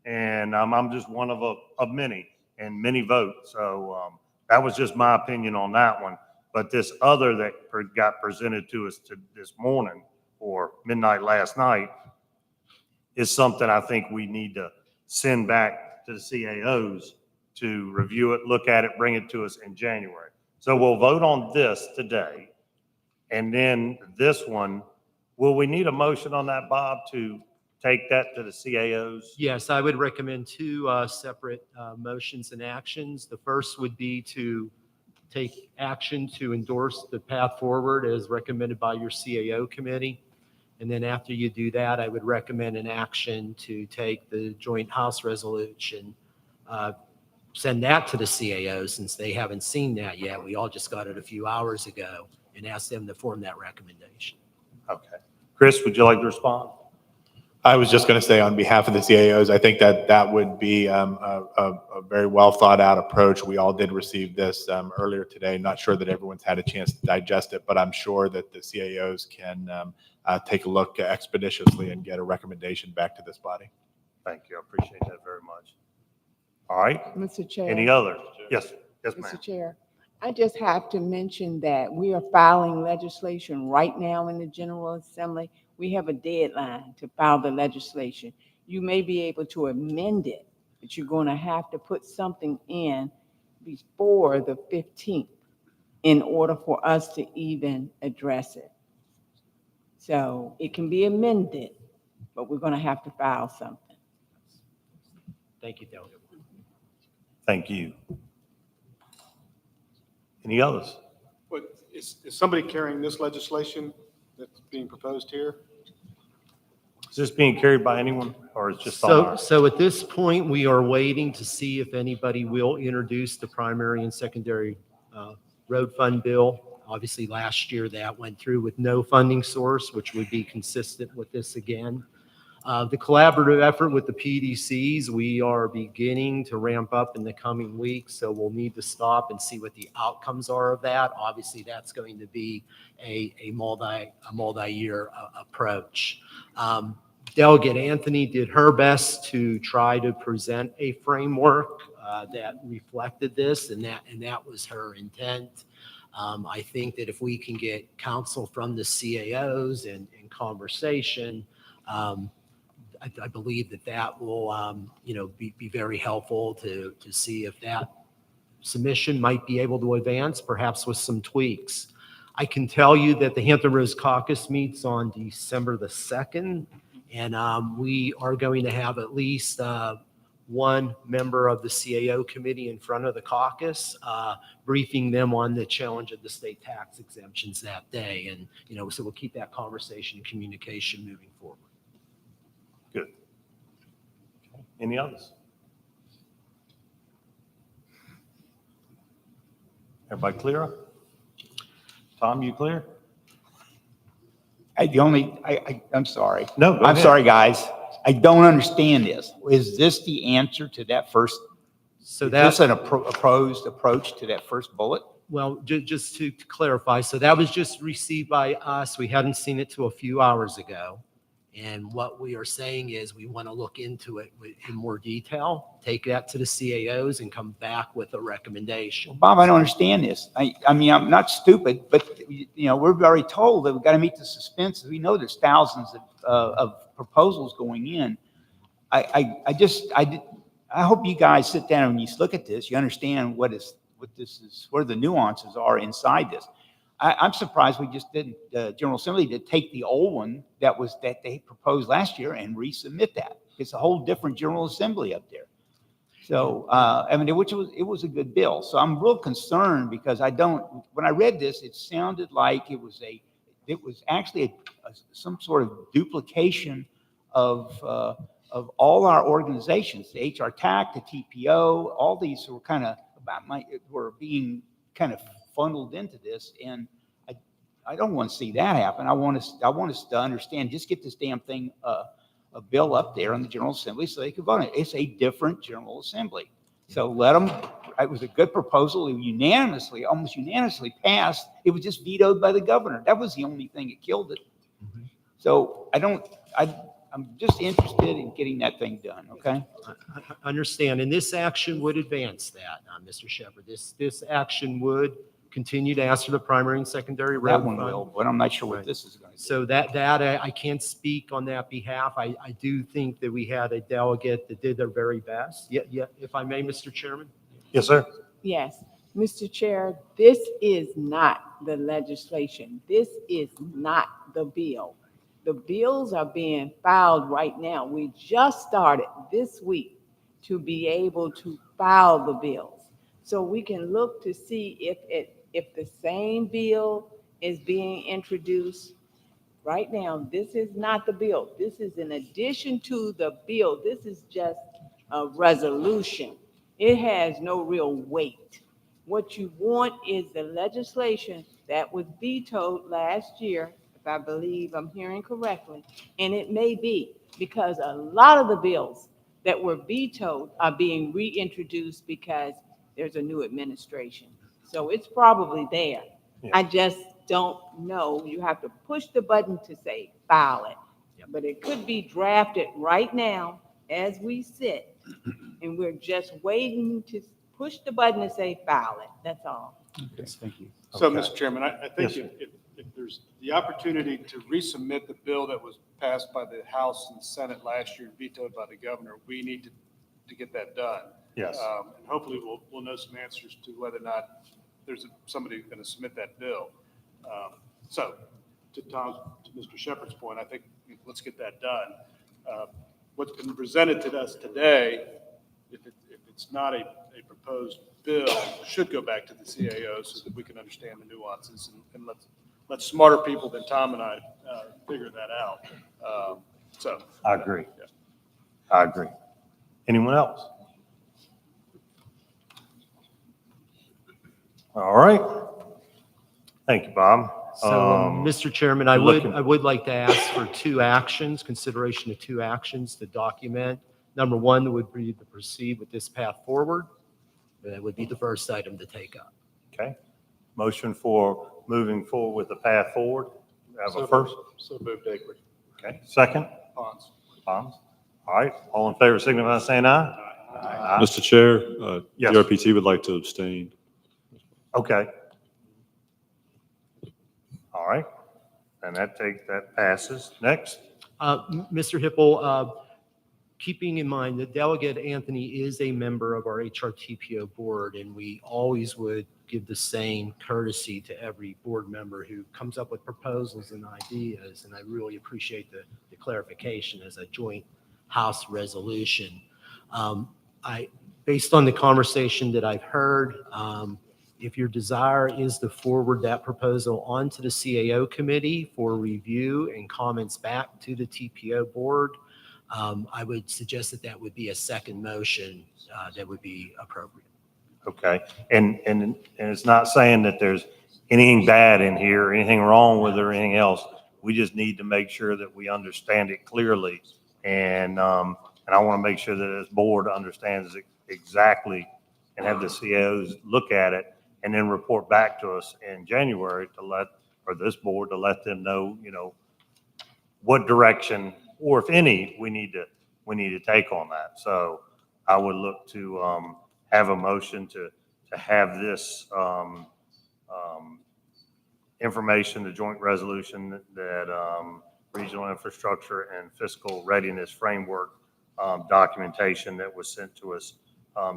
And I'm just one of many and many votes. So that was just my opinion on that one. But this other that got presented to us this morning or midnight last night is something I think we need to send back to the CAOs to review it, look at it, bring it to us in January. So we'll vote on this today. And then this one, will we need a motion on that, Bob, to take that to the CAOs? Yes, I would recommend two separate motions and actions. The first would be to take action to endorse the path forward as recommended by your CAO committee. And then after you do that, I would recommend an action to take the joint House resolution, send that to the CAO since they haven't seen that yet. We all just got it a few hours ago, and ask them to form that recommendation. Okay. Chris, would you like to respond? I was just going to say on behalf of the CAOs, I think that would be a very well thought out approach. We all did receive this earlier today. Not sure that everyone's had a chance to digest it, but I'm sure that the CAOs can take a look expeditiously and get a recommendation back to this body. Thank you. I appreciate that very much. All right. Mr. Chair. Any others? Yes. Yes, ma'am. Mr. Chair, I just have to mention that we are filing legislation right now in the General Assembly. We have a deadline to file the legislation. You may be able to amend it, but you're going to have to put something in before the 15th in order for us to even address it. So it can be amended, but we're going to have to file something. Thank you, Delegate. Thank you. Any others? But is somebody carrying this legislation that's being proposed here? Is this being carried by anyone or is it just on So, ours? so at this point, we are waiting to see if anybody will introduce the primary and secondary road fund bill. Obviously, last year that went through with no funding source, which would be consistent with this again. The collaborative effort with the PDCs, we are beginning to ramp up in the coming weeks, so we'll need to stop and see what the outcomes are of that. Obviously, that's going to be a multi-year approach. Delegate Anthony did her best to try to present a framework that reflected this, and that was her intent. I think that if we can get counsel from the CAOs and conversation, I believe that will, be very helpful to see if that submission might be able to advance, perhaps with some tweaks. I can tell you that the Hampton Roads Caucus meets on December the 2nd, and we are going to have at least one member of the CAO committee in front of the caucus, briefing them on the challenge of the state tax exemptions that day. And, so we'll keep that conversation and communication moving forward. Good. Okay. Any others? Everybody clear? Tom, you clear? I'm sorry. No, go I'm ahead. sorry, guys. I don't understand this. Is this the answer to that first? So Is that's this an opposed approach to that first bullet? Well, just to clarify, so that was just received by us. We hadn't seen it till a few hours ago. And what we are saying is we want to look into it in more detail, take that to the CAOs and come back with a recommendation. Bob, I don't understand this. I mean, I'm not stupid, but we're very told that we've got to meet the suspense. We know there's thousands of proposals going in. I hope you guys sit down and you look at this. You understand what this is, where the nuances are inside this. I'm surprised we just didn't, General Assembly did take the old one that they proposed last year and resubmit that. It's a whole different General Assembly up there. So, it was a good bill. So I'm real concerned because when I read this, it sounded like it was actually some sort of duplication of all our organizations, the HRTAC, the TPO, all these were being kind of funneled into this, and I don't want to see that happen. I want us to understand. Just get this damn thing, a bill up there in the General Assembly so they can vote on it. It's a different General Assembly, so let them. It was a good proposal. It was almost unanimously passed. It was just vetoed by the governor. That was the only thing that killed it. Mm-hmm. So I'm just interested in getting that thing done. Okay. I understand, and this action would advance that, Mr. Shepherd. This action would continue to ask for the primary and secondary road That one fund. will, but I'm not sure what Right. this is going to do. So that I can't speak on that behalf. I do think that we had a delegate that did their very best. Yeah, if I may, Mr. Chairman. Yes, sir. Yes, Mr. Chair, this is not the legislation. This is not the bill. The bills are being filed right now. We just started this week to be able to file the bills. So we can look to see if the same bill is being introduced. Right now, this is not the bill. This is in addition to the bill. This is just a resolution. It has no real weight. What you want is the legislation that was vetoed last year, if I believe I'm hearing correctly, and it may be because a lot of the bills that were vetoed are being reintroduced because there's a new administration. So it's probably there. Yeah. I just don't know. You have to push the button to say file it. Yep. But it could be drafted right now as we sit, and we're just waiting to push the button and say file it. That's all. Okay, thank you. So, Okay. Mr. Chairman, I think Yes, if there's the opportunity to resubmit the bill that was passed by the House and Senate last year, vetoed by the governor, we need to get that done. Yes. And hopefully we'll know some answers to whether or not there's somebody going to submit that bill. So to Mr. Shepherd's point, I think let's get that done. What's been presented to us today, if it's not a proposed bill, should go back to the CAO so that we can understand the nuances and let smarter people than Tom and I figure that out. I agree. Yeah. I agree. Anyone else? All right. Thank you, Bob. So, Mr. Chairman, I looking- would like to ask for consideration of two actions to document. Number one would be to proceed with this path forward. That would be the first item to take up. Okay. Motion for moving forward with the path forward. Have a first. So moved, Akery. Okay. Second. Pons. Bonds? All right, all in favor, signify by saying aye. Aye. Mr. Chair, Yes. DRPT would like to abstain. Okay. All right, and that passes. Next. Mr. Hippel, keeping in mind that Delegate Anthony is a member of our HRTPO board, and we always would give the same courtesy to every board member who comes up with proposals and ideas, and I really appreciate the clarification as a joint House resolution. Based on the conversation that I've heard, if your desire is to forward that proposal onto the CAO committee for review and comments back to the TPO board, I would suggest that would be a second motion that would be appropriate. Okay, and it's not saying that there's anything bad in here, or anything wrong with it or anything else. We just need to make sure that we understand it clearly. And I want to make sure that this board understands it exactly and have the CAOs look at it and then report back to us in January or this board to let them know, what direction, or if any, we need to take on that. So I would look to have a motion to have this information, the joint resolution that regional infrastructure and fiscal readiness framework documentation that was sent to us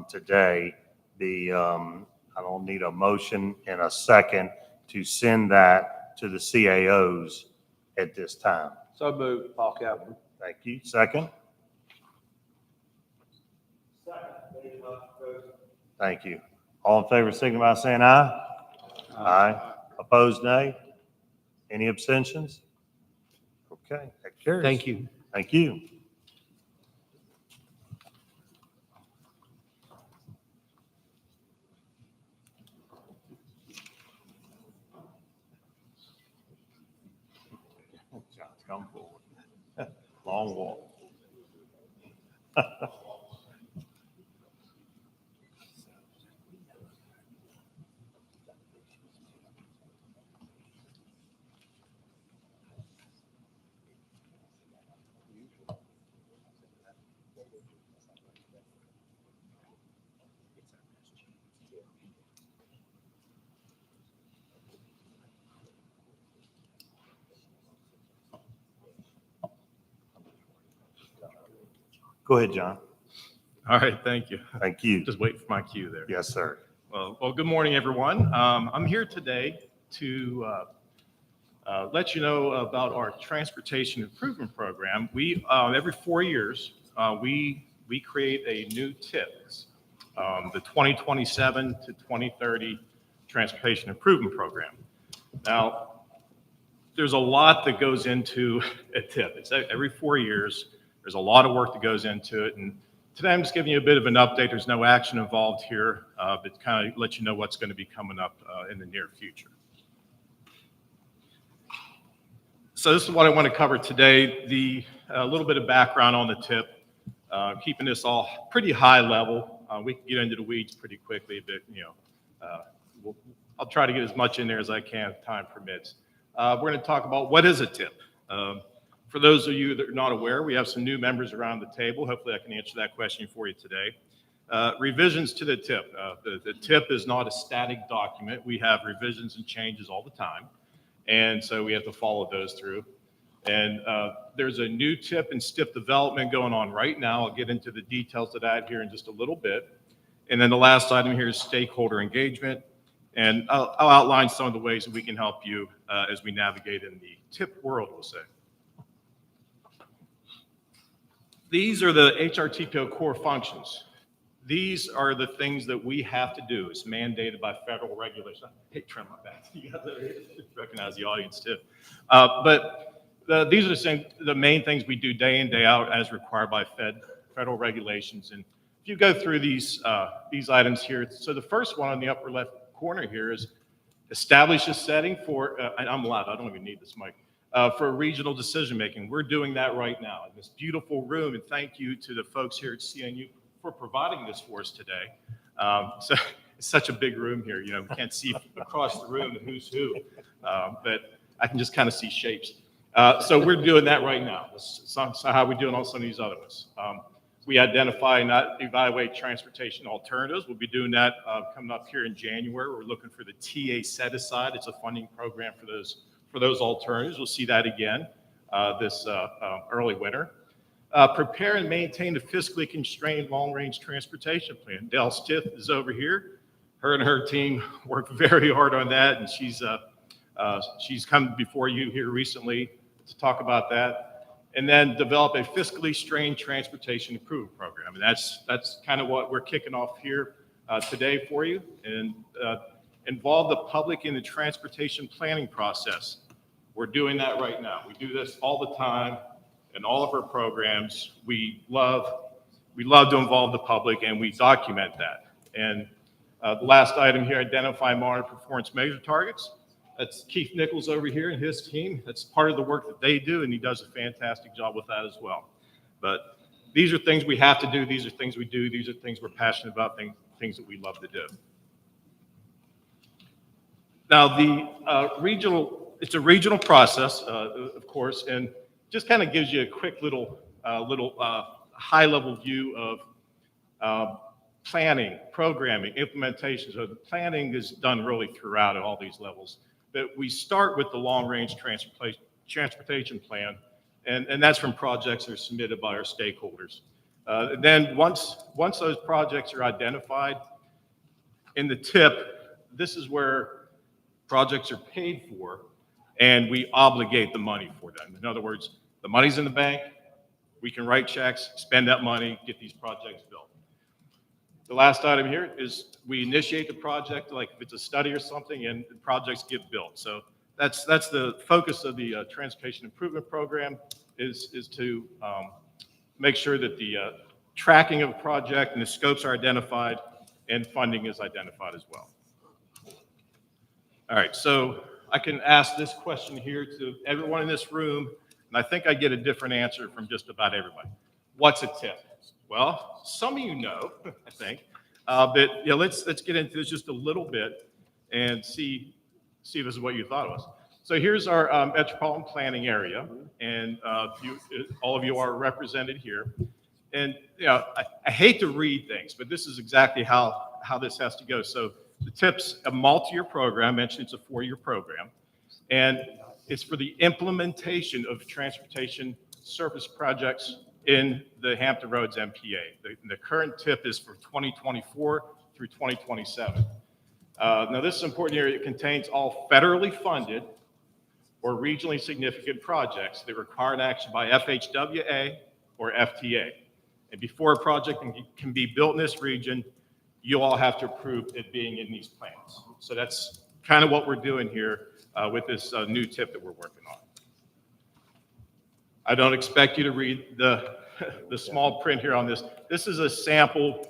today. I don't need a motion and a second to send that to the CAOs at this time. So moved, Paul Captain. Thank you. Second? Thank you. All in favor, signify by saying aye. Aye. Opposed, nay. Any abstentions? Okay, that carries. Thank you. Thank you. John's come forward. Long walk. Go ahead, John. All right, thank you. Thank you. Just wait for my cue there. Yes, sir. Well, good morning, everyone. I'm here today to let you know about our transportation improvement program. We every 4 years we create a new TIP, the 2027 to 2030 transportation improvement program. Now, there's a lot that goes into a TIP. It's every 4 years. There's a lot of work that goes into it, and today I'm just giving you a bit of an update. There's no action involved here, but kind of let you know what's going to be coming up in the near future. So this is what I want to cover today, a little bit of background on the TIP, keeping this all pretty high level. We can get into the weeds pretty quickly, but I'll try to get as much in there as I can if time permits. We're going to talk about what is a TIP. For those of you that are not aware, we have some new members around the table. Hopefully I can answer that question for you today. Revisions to the TIP. The TIP is not a static document. We have revisions and changes all the time. And so we have to follow those through. And there's a new TIP and STIP development going on right now. I'll get into the details of that here in just a little bit. And then the last item here is stakeholder engagement. And I'll outline some of the ways that we can help you as we navigate in the TIP world, we'll say. These are the HRTPO core functions. These are the things that we have to do. It's mandated by federal regulation. Hey, trim my back. You guys recognize the audience too. But these are the main things we do day in, day out as required by federal regulations. And if you go through these items here, so the first one on the upper left corner here is establish a setting for, I'm loud, I don't even need this mic. For regional decision-making. We're doing that right now in this beautiful room, and thank you to the folks here at CNU for providing this for us today. So it's such a big room here, we can't see across the room who's who, but I can just kind of see shapes. So we're doing that right now. So how we're doing on some of these other ones. We identify and evaluate transportation alternatives. We'll be doing that coming up here in January. We're looking for the TA set aside. It's a funding program for those alternatives. We'll see that again this early winter. Prepare and maintain a fiscally constrained long-range transportation plan. Dale Stiff is over here. Her and her team worked very hard on that, and she's come before you here recently to talk about that. And then develop a fiscally strained transportation improvement program. And that's kind of what we're kicking off here today for you. And involve the public in the transportation planning process. We're doing that right now. We do this all the time in all of our programs. We love to involve the public, and we document that. And the last item here, identify and monitor performance measure targets. That's Keith Nichols over here and his team. That's part of the work that they do, and he does a fantastic job with that as well. But these are things we have to do. These are things we do. These are things we're passionate about, things that we love to do. Now, it's a regional process, of course, and just kind of gives you a quick little high-level view of planning, programming, implementation. So the planning is done really throughout at all these levels. But we start with the long-range transportation plan, and that's from projects that are submitted by our stakeholders. Then once those projects are identified, in the TIP, this is where projects are paid for, and we obligate the money for them. In other words, the money's in the bank, we can write checks, spend that money, get these projects built. The last item here is we initiate the project, like if it's a study or something, and the projects get built. So that's the focus of the Transportation Improvement Program is to make sure that the tracking of a project and the scopes are identified and funding is identified as well. All right, so I can ask this question here to everyone in this room, and I think I get a different answer from just about everybody. What's a TIP? Well, some of you know, I think, but yeah, let's get into this just a little bit and see if this is what you thought it was. So here's our metropolitan planning area, and all of you are represented here. And you know, I hate to read things, but this is exactly how this has to go. So the TIP's a multi-year program. I mentioned it's a 4-year program, and it's for the implementation of transportation service projects in the Hampton Roads MPA. The current TIP is for 2024 through 2027. Now this is important here. It contains all federally funded or regionally significant projects that require an action by FHWA or FTA. And before a project can be built in this region, you all have to approve it being in these plans. So that's kind of what we're doing here with this new TIP that we're working on. I don't expect you to read the small print here on this. This is a sample.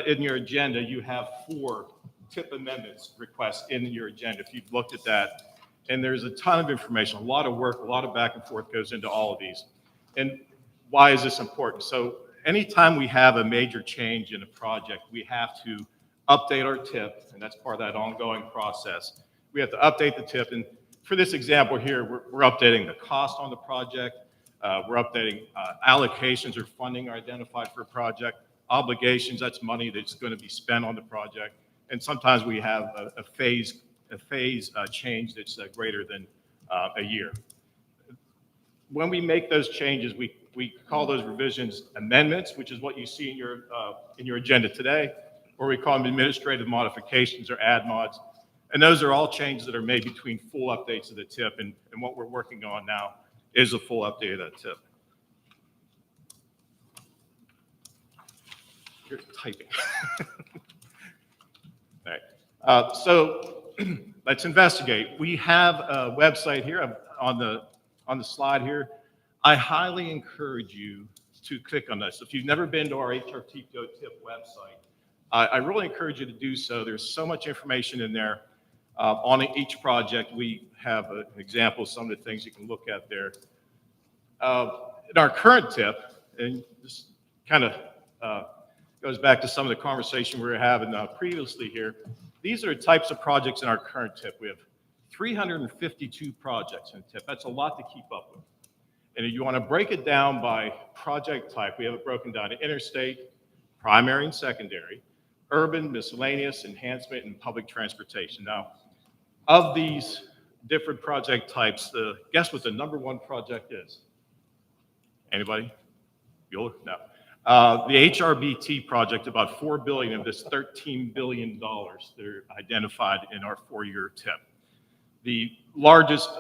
In your agenda, you have 4 TIP amendments requests in your agenda, if you've looked at that. And there's a ton of information, a lot of work, a lot of back and forth goes into all of these. And why is this important? So anytime we have a major change in a project, we have to update our TIP, and that's part of that ongoing process. We have to update the TIP, and for this example here, we're updating the cost on the project. We're updating allocations or funding are identified for a project. Obligations, that's money that's going to be spent on the project. And sometimes we have a phase change that's greater than a year. When we make those changes, we call those revisions amendments, which is what you see in your agenda today, or we call them administrative modifications or add mods. And those are all changes that are made between full updates of the TIP, and what we're working on now is a full update of that TIP. You're typing. All right. So let's investigate. We have a website here on the slide here. I highly encourage you to click on this. If you've never been to our HRTPO TIP website, I really encourage you to do so. There's so much information in there. On each project, we have an example of some of the things you can look at there. In our current TIP, and this kind of goes back to some of the conversation we were having previously here, these are the types of projects in our current TIP. We have 352 projects in TIP. That's a lot to keep up with. And if you want to break it down by project type, we have it broken down to interstate, primary and secondary, urban, miscellaneous, enhancement, and public transportation. Now, of these different project types, guess what the number one project is? Anybody? Bueller? No. The HRBT project, about $4 billion of this $13 billion that are identified in our 4-year TIP. The largest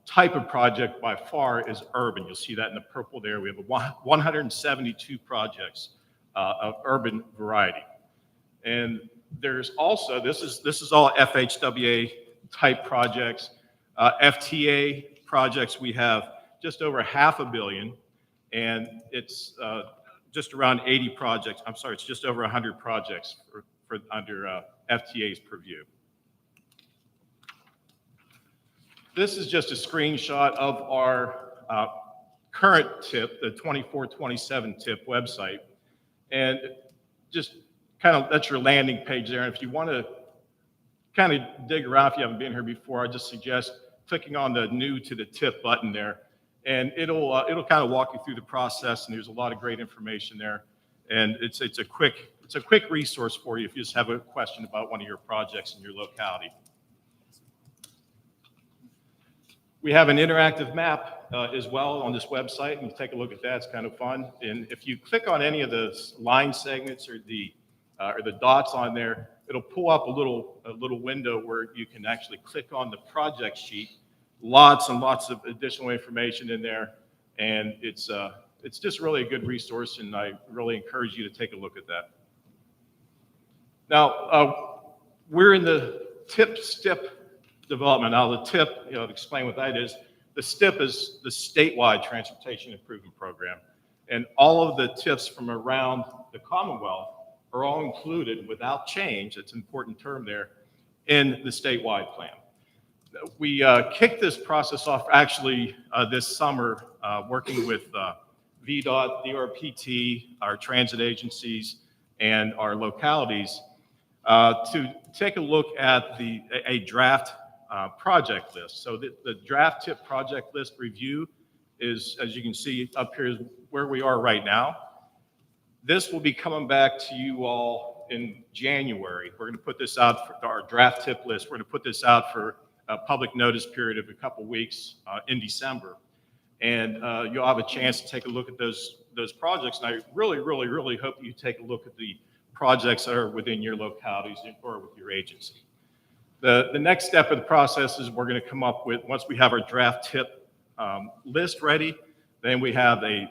type of project by far is urban. You'll see that in the purple there. We have 172 projects of urban variety. And there's also, this is all FHWA type projects. FTA projects, we have just over $500 million, and it's just around 80 projects. I'm sorry, it's just over 100 projects for under FTA's purview. This is just a screenshot of our current TIP, the 24-27 TIP website. And just kind of, that's your landing page there. And if you want to kind of dig around, if you haven't been here before, I just suggest clicking on the new to the TIP button there. And it'll kind of walk you through the process, and there's a lot of great information there. And it's a quick resource for you if you just have a question about one of your projects in your locality. We have an interactive map as well on this website, and you take a look at that. It's kind of fun. And if you click on any of the line segments or the dots on there, it'll pull up a little window where you can actually click on the project sheet. Lots and lots of additional information in there, and it's just really a good resource, and I really encourage you to take a look at that. Now, we're in the TIP-STIP development. Now, the TIP, to explain what that is, the STIP is the statewide transportation improvement program, and all of the TIPs from around the Commonwealth are all included without change. It's an important term there in the statewide plan. We kicked this process off actually this summer, working with VDOT, DRPT, our transit agencies, and our localities to take a look at a draft project list. So the draft TIP project list review is, as you can see up here, is where we are right now. This will be coming back to you all in January. We're going to put this out for our draft TIP list. We're going to put this out for a public notice period of a couple weeks in December. And you'll have a chance to take a look at those projects. And I really, really, really hope you take a look at the projects that are within your localities or with your agency. The next step of the process is we're going to come up with, once we have our draft TIP list ready, then we have a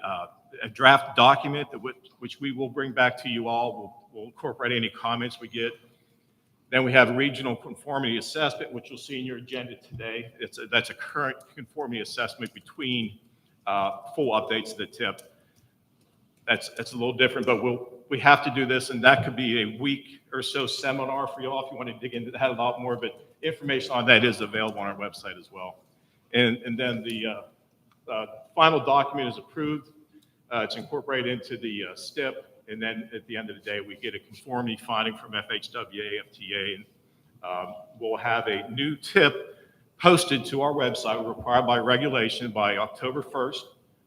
draft document which we will bring back to you all. We'll incorporate any comments we get. Then we have regional conformity assessment, which you'll see in your agenda today. That's a current conformity assessment between full updates to the TIP. That's a little different, but we have to do this, and that could be a week or so seminar for you all if you want to dig into that a lot more, but information on that is available on our website as well. And then the final document is approved. It's incorporated into the STIP. And then at the end of the day, we get a conformity finding from FHWA, FTA, and we'll have a new TIP posted to our website required by regulation by October 1st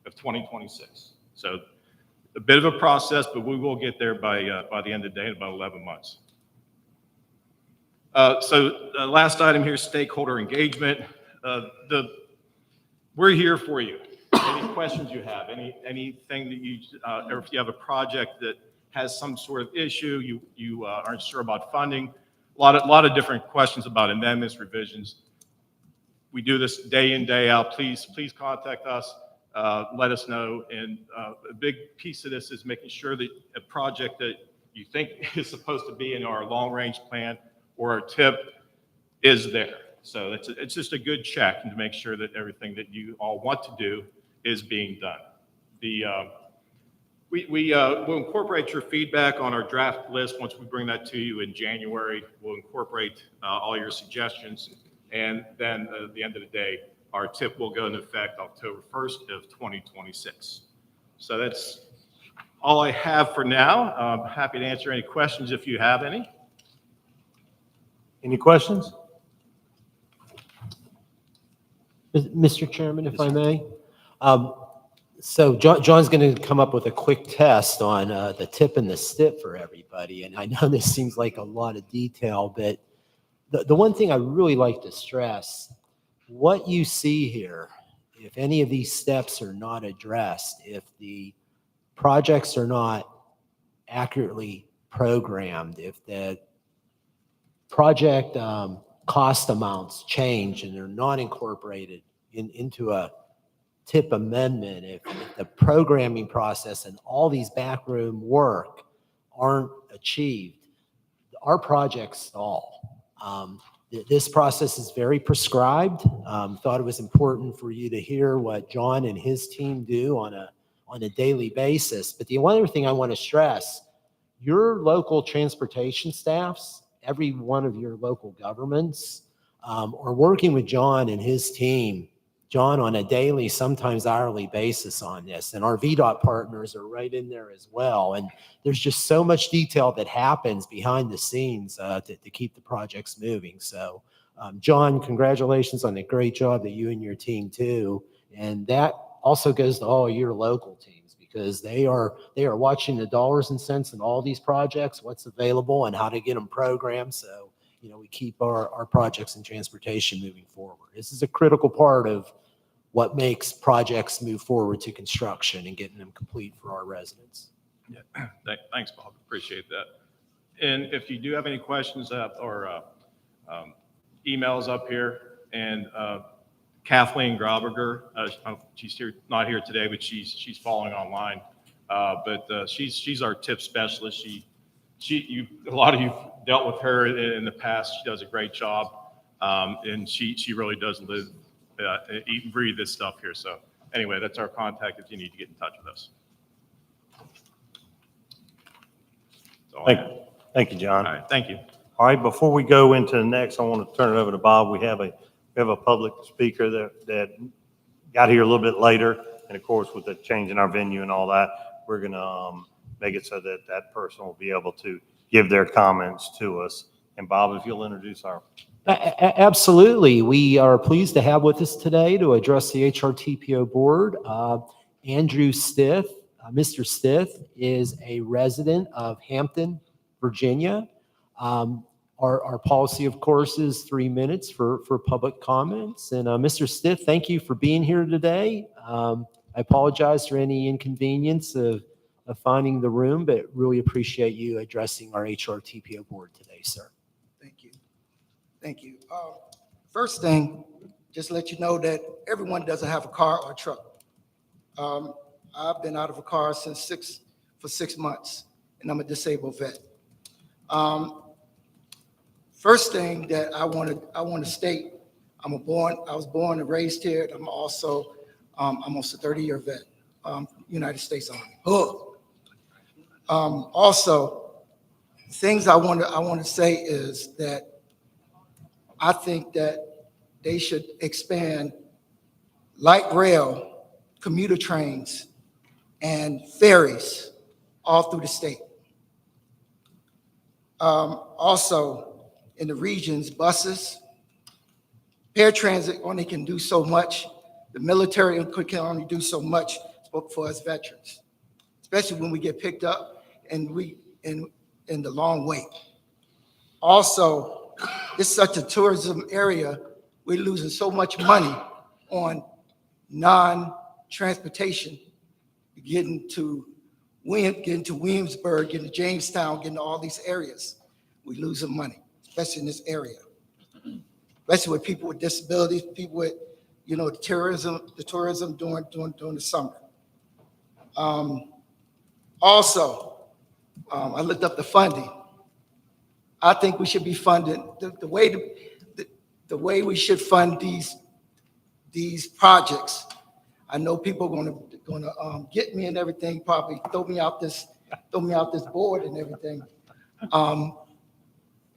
of 2026. So a bit of a process, but we will get there by the end of the day in about 11 months. So the last item here is stakeholder engagement. We're here for you. Any questions you have, anything that you, or if you have a project that has some sort of issue, you aren't sure about funding, a lot of different questions about amendments, revisions. We do this day in, day out. Please contact us, let us know. And a big piece of this is making sure that a project that you think is supposed to be in our long-range plan or our TIP is there. So it's just a good check and to make sure that everything that you all want to do is being done. We'll incorporate your feedback on our draft list once we bring that to you in January. We'll incorporate all your suggestions, and then at the end of the day, our TIP will go into effect October 1st of 2026. So that's all I have for now. I'm happy to answer any questions if you have any. Any questions? Mr. Chairman, if I may. So John's going to come up with a quick test on the tip and the stip for everybody. And I know this seems like a lot of detail, but the one thing I really like to stress, what you see here, if any of these steps are not addressed, if the projects are not accurately programmed, if the project cost amounts change and they're not incorporated into a tip amendment, if the programming process and all these backroom work aren't achieved, our projects stall. This process is very prescribed. Thought it was important for you to hear what John and his team do on a daily basis. But the one other thing I want to stress, your local transportation staffs, every one of your local governments are working with John and his team, John, on a daily, sometimes hourly basis on this. And our VDOT partners are right in there as well. And there's just so much detail that happens behind the scenes to keep the projects moving. So, John, congratulations on the great job that you and your team do. And that also goes to all your local teams, because they are watching the dollars and cents in all these projects, what's available and how to get them programmed. So, we keep our projects in transportation moving forward. This is a critical part of what makes projects move forward to construction and getting them complete for our residents. Yeah, thanks, Bob. Appreciate that. And if you do have any questions or emails up here, and Kathleen Graberger, she's not here today, but she's following online. But she's our tip specialist. A lot of you dealt with her in the past. She does a great job, and she really does live, eat and breathe this stuff here. So anyway, that's our contact if you need to get in touch with us. Thank you, John. All right, thank you. All right, before we go into the next, I want to turn it over to Bob. We have a public speaker that got here a little bit later, and of course, with the change in our venue and all that, we're going to make it so that that person will be able to give their comments to us. And Bob, if you'll introduce our. Absolutely. We are pleased to have with us today to address the HRTPO board, Andrew Stith. Mr. Stith is a resident of Hampton, Virginia. Our policy, of course, is 3 minutes for public comments. And Mr. Stith, thank you for being here today. I apologize for any inconvenience of finding the room, but really appreciate you addressing our HRTPO board today, sir. Thank you. Thank you. First thing, just to let you know that everyone doesn't have a car or a truck. I've been out of a car for 6 months, and I'm a disabled vet. First thing that I want to state, I was born and raised here. I'm also almost a 30-year vet, United States Army. Also, things I want to say is that I think that they should expand light rail, commuter trains, and ferries all through the state. Also, in the regions, buses, paratransit only can do so much. The military can only do so much for us veterans, especially when we get picked up and we in the long wait. Also, it's such a tourism area, we're losing so much money on non-transportation, getting to Williamsburg, getting to Jamestown, getting to all these areas. We're losing money, especially in this area, especially with people with disabilities, people with, the tourism during the summer. Also, I looked up the funding. I think we should be funding the way we should fund these projects. I know people are gonna get me and everything, probably throw me out this board and everything.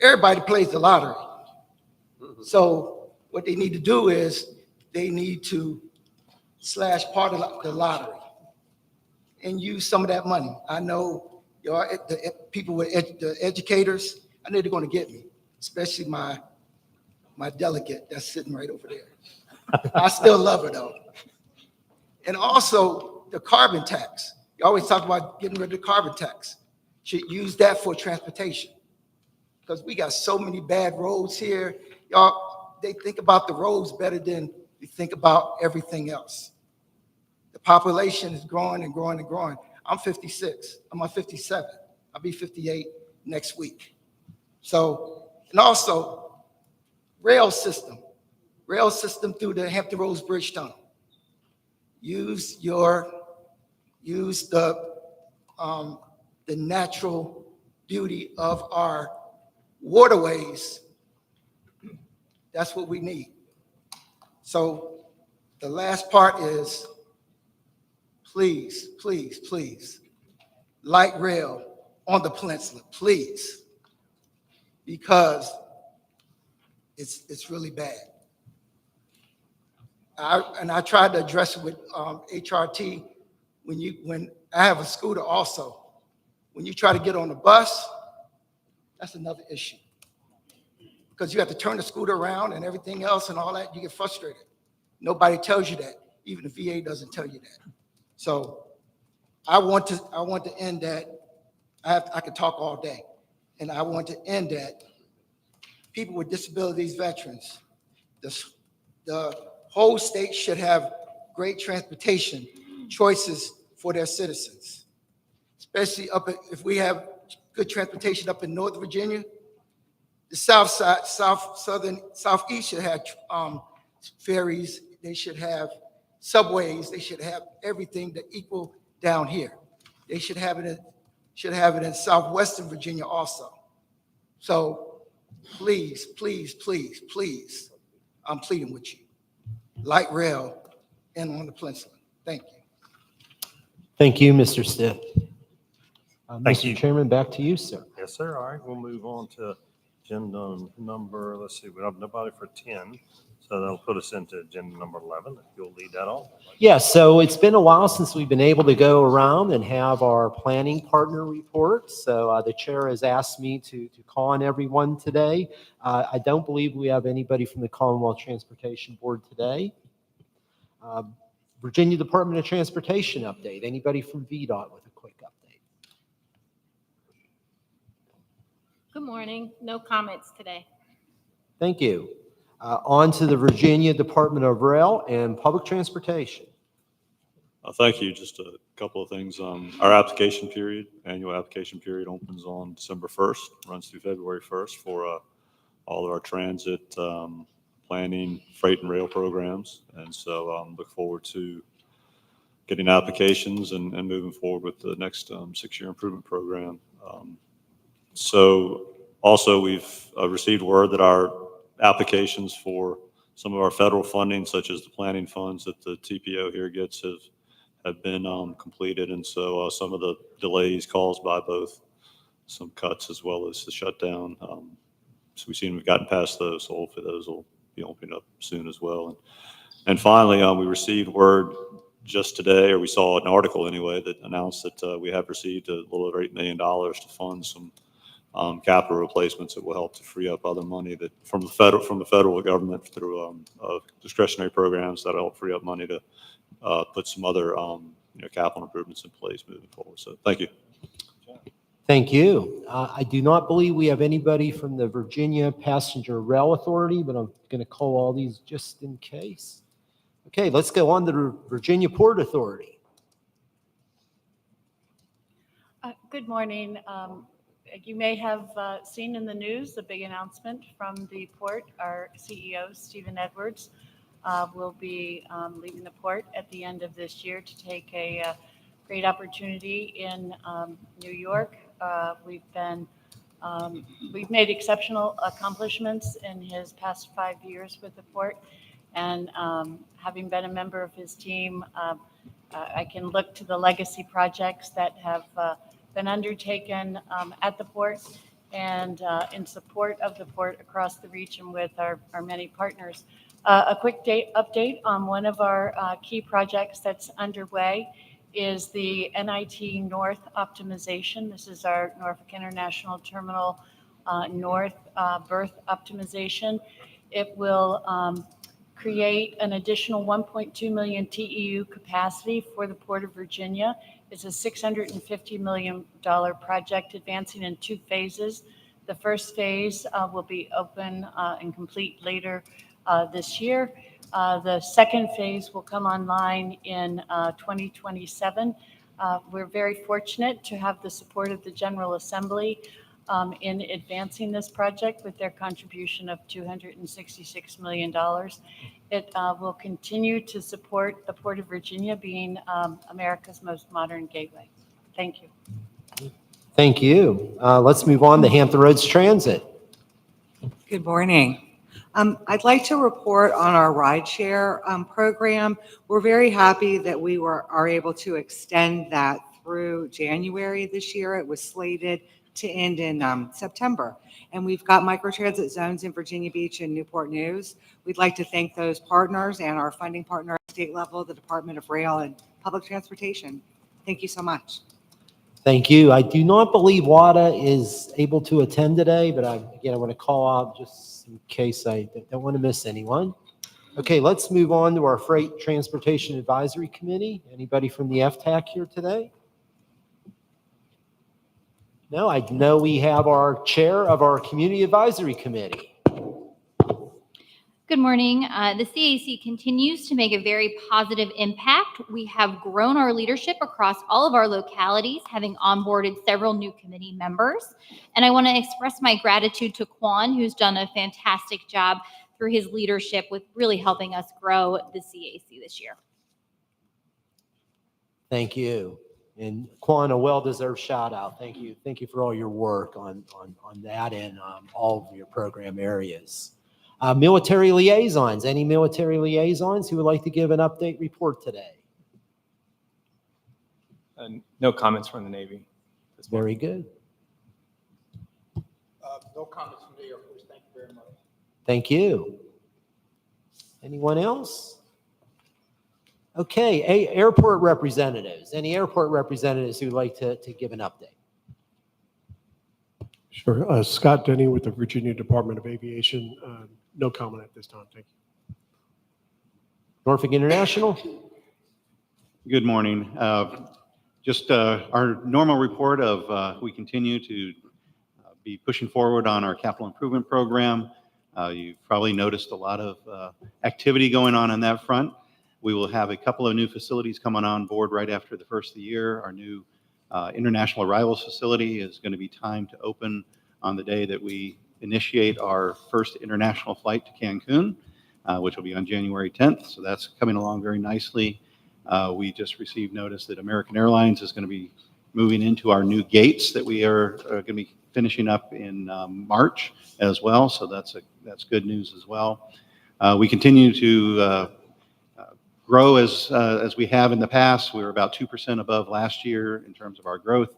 Everybody plays the lottery. So what they need to do is they need to slash part of the lottery and use some of that money. I know the people with the educators, I know they're going to get me, especially my delegate that's sitting right over there. I still love her though. And also the carbon tax. You always talk about getting rid of the carbon tax. Should use that for transportation. Because we got so many bad roads here. Y'all, they think about the roads better than we think about everything else. The population is growing and growing and growing. I'm 56. I'm on 57. I'll be 58 next week. So, and also rail system through the Hampton Roads Bridge Tunnel. Use the natural beauty of our waterways. That's what we need. So the last part is, please, please, please, light rail on the peninsula, please, because it's really bad. I tried to address it with HRT. When I have a scooter also, when you try to get on the bus, that's another issue. Because you have to turn the scooter around and everything else and all that, you get frustrated. Nobody tells you that. Even the VA doesn't tell you that. So I want to end that. I could talk all day. And I want to end that. People with disabilities, veterans, the whole state should have great transportation choices for their citizens, especially if we have good transportation up in North Virginia. The south side, southeast should have ferries. They should have subways. They should have everything that equal down here. They should have it in southwestern Virginia also. So please, please, please, please, I'm pleading with you. Light rail and on the peninsula. Thank you. Thank you, Mr. Stitt. Thank Mr. you. Chairman, back to you, sir. Yes, sir. All right, we'll move on to agenda number, let's see, we have nobody for 10. So that'll put us into agenda number 11. If you'll lead that off. Yeah, so it's been a while since we've been able to go around and have our planning partner report. So the chair has asked me to call on everyone today. I don't believe we have anybody from the Commonwealth Transportation Board today. Virginia Department of Transportation update. Anybody from VDOT with a quick update? Good morning. No comments today. Thank you. On to the Virginia Department of Rail and Public Transportation. Thank you. Just a couple of things. Our application period, annual application period opens on December 1st, runs through February 1st for all of our transit planning, freight and rail programs. And so look forward to getting applications and moving forward with the next 6-year improvement program. So also we've received word that our applications for some of our federal funding, such as the planning funds that the TPO here gets, have been completed. And so some of the delays caused by both some cuts as well as the shutdown. So we've seen we've gotten past those, so hopefully those will be opening up soon as well. And finally, we received word just today, or we saw an article anyway, that announced that we have received a little over $8 million to fund some capital replacements that will help to free up other money that from the federal government through discretionary programs that'll help free up money to put some other capital improvements in place moving forward. So thank you. Thank you. I do not believe we have anybody from the Virginia Passenger Rail Authority, but I'm going to call all these just in case. Okay, let's go on to the Virginia Port Authority. Good morning. You may have seen in the news a big announcement from the port. Our CEO, Stephen Edwards, will be leaving the port at the end of this year to take a great opportunity in New York. We've made exceptional accomplishments in his past 5 years with the port, and having been a member of his team, I can look to the legacy projects that have been undertaken at the port and in support of the port across the region with our many partners. A quick update on one of our key projects that's underway is the NIT North optimization. This is our Norfolk International Terminal North berth optimization. It will create an additional 1.2 million TEU capacity for the Port of Virginia. It's a $650 million project advancing in 2 phases. The first phase will be open and complete later this year. The second phase will come online in 2027. We're very fortunate to have the support of the General Assembly in advancing this project with their contribution of $266 million. It will continue to support the Port of Virginia being America's most modern gateway. Thank you. Thank you. Let's move on to Hampton Roads Transit. Good morning. I'd like to report on our rideshare program. We're very happy that we are able to extend that through January this year. It was slated to end in September. And we've got microtransit zones in Virginia Beach and Newport News. We'd like to thank those partners and our funding partner at state level, the Department of Rail and Public Transportation. Thank you so much. Thank you. I do not believe WADA is able to attend today, but I want to call out just in case I don't want to miss anyone. Okay, let's move on to our Freight Transportation Advisory Committee. Anybody from the FTAC here today? No, I know we have our chair of our Community Advisory Committee. Good morning. The CAC continues to make a very positive impact. We have grown our leadership across all of our localities, having onboarded several new committee members. And I want to express my gratitude to Quan, who's done a fantastic job through his leadership with really helping us grow the CAC this year. Thank you. And Quan, a well-deserved shout out. Thank you. Thank you for all your work on that and all of your program areas. Military liaisons. Any military liaisons who would like to give an update report today? No comments from the Navy. Very good. No comments from the Air Force. Thank you very much. Thank you. Anyone else? Okay, airport representatives. Any airport representatives who would like to give an update? Sure. Scott Denny with the Virginia Department of Aviation. No comment at this time. Thank you. Norfolk International. Good morning. Just our normal report of we continue to be pushing forward on our capital improvement program. You've probably noticed a lot of activity going on that front. We will have a couple of new facilities coming on board right after the first of the year. Our new international arrivals facility is going to be timed to open on the day that we initiate our first international flight to Cancun, which will be on January 10th. So that's coming along very nicely. We just received notice that American Airlines is going to be moving into our new gates that we are going to be finishing up in March as well. So that's good news as well. We continue to grow as we have in the past. We were about 2% above last year in terms of our growth.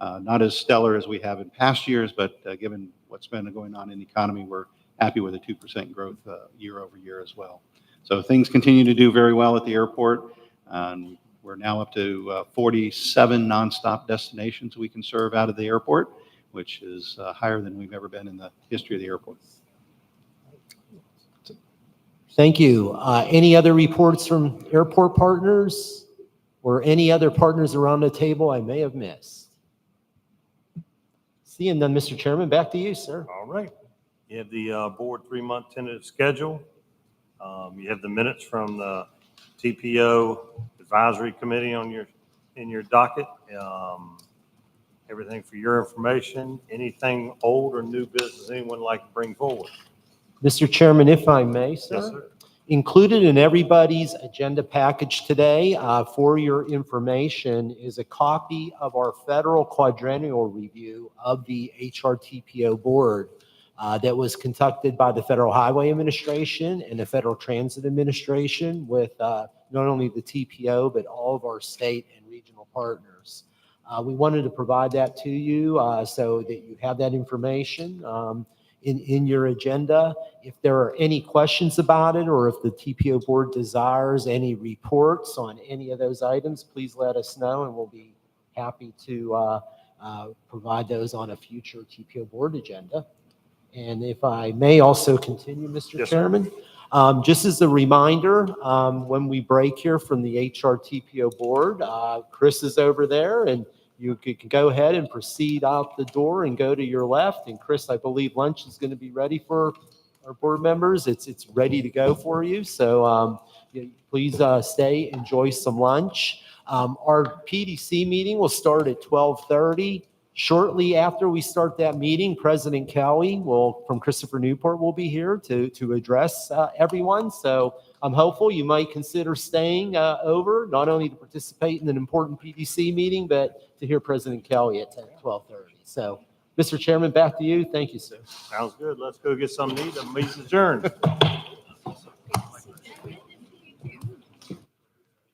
Not as stellar as we have in past years, but given what's been going on in the economy, we're happy with a 2% growth year over year as well. So things continue to do very well at the airport. We're now up to 47 nonstop destinations we can serve out of the airport, which is higher than we've ever been in the history of the airport. Thank you. Any other reports from airport partners or any other partners around the table I may have missed? Seeing none, Mr. Chairman, back to you, sir. All right. You have the board 3-month tentative schedule. You have the minutes from the TPO advisory committee in your docket. Everything for your information. Anything old or new business anyone would like to bring forward? Mr. Chairman, if I may, sir. Yes, sir. Included in everybody's agenda package today, for your information, is a copy of our federal quadrennial review of the HRTPO board that was conducted by the Federal Highway Administration and the Federal Transit Administration with not only the TPO, but all of our state and regional partners. We wanted to provide that to you so that you have that information in your agenda. If there are any questions about it, or if the TPO board desires any reports on any of those items, please let us know and we'll be happy to provide those on a future TPO board agenda. And if I may also continue, Mr. Yes, Chairman, Just as a reminder, when we break here from the HRTPO board, Chris is over there, and you can go ahead and proceed out the door and go to your left. And Chris, I believe lunch is going to be ready for our board members. It's ready to go for you. So please stay, enjoy some lunch. Our PDC meeting will start at 12:30. Shortly after we start that meeting, President Kelly from Christopher Newport will be here to address everyone. So I'm hopeful you might consider staying over, not only to participate in an important PDC meeting, but to hear President Kelly at 12:30. So, Mr. Chairman, back to you. Thank you, sir. Sounds good. Let's go get something to eat. The meeting's adjourned.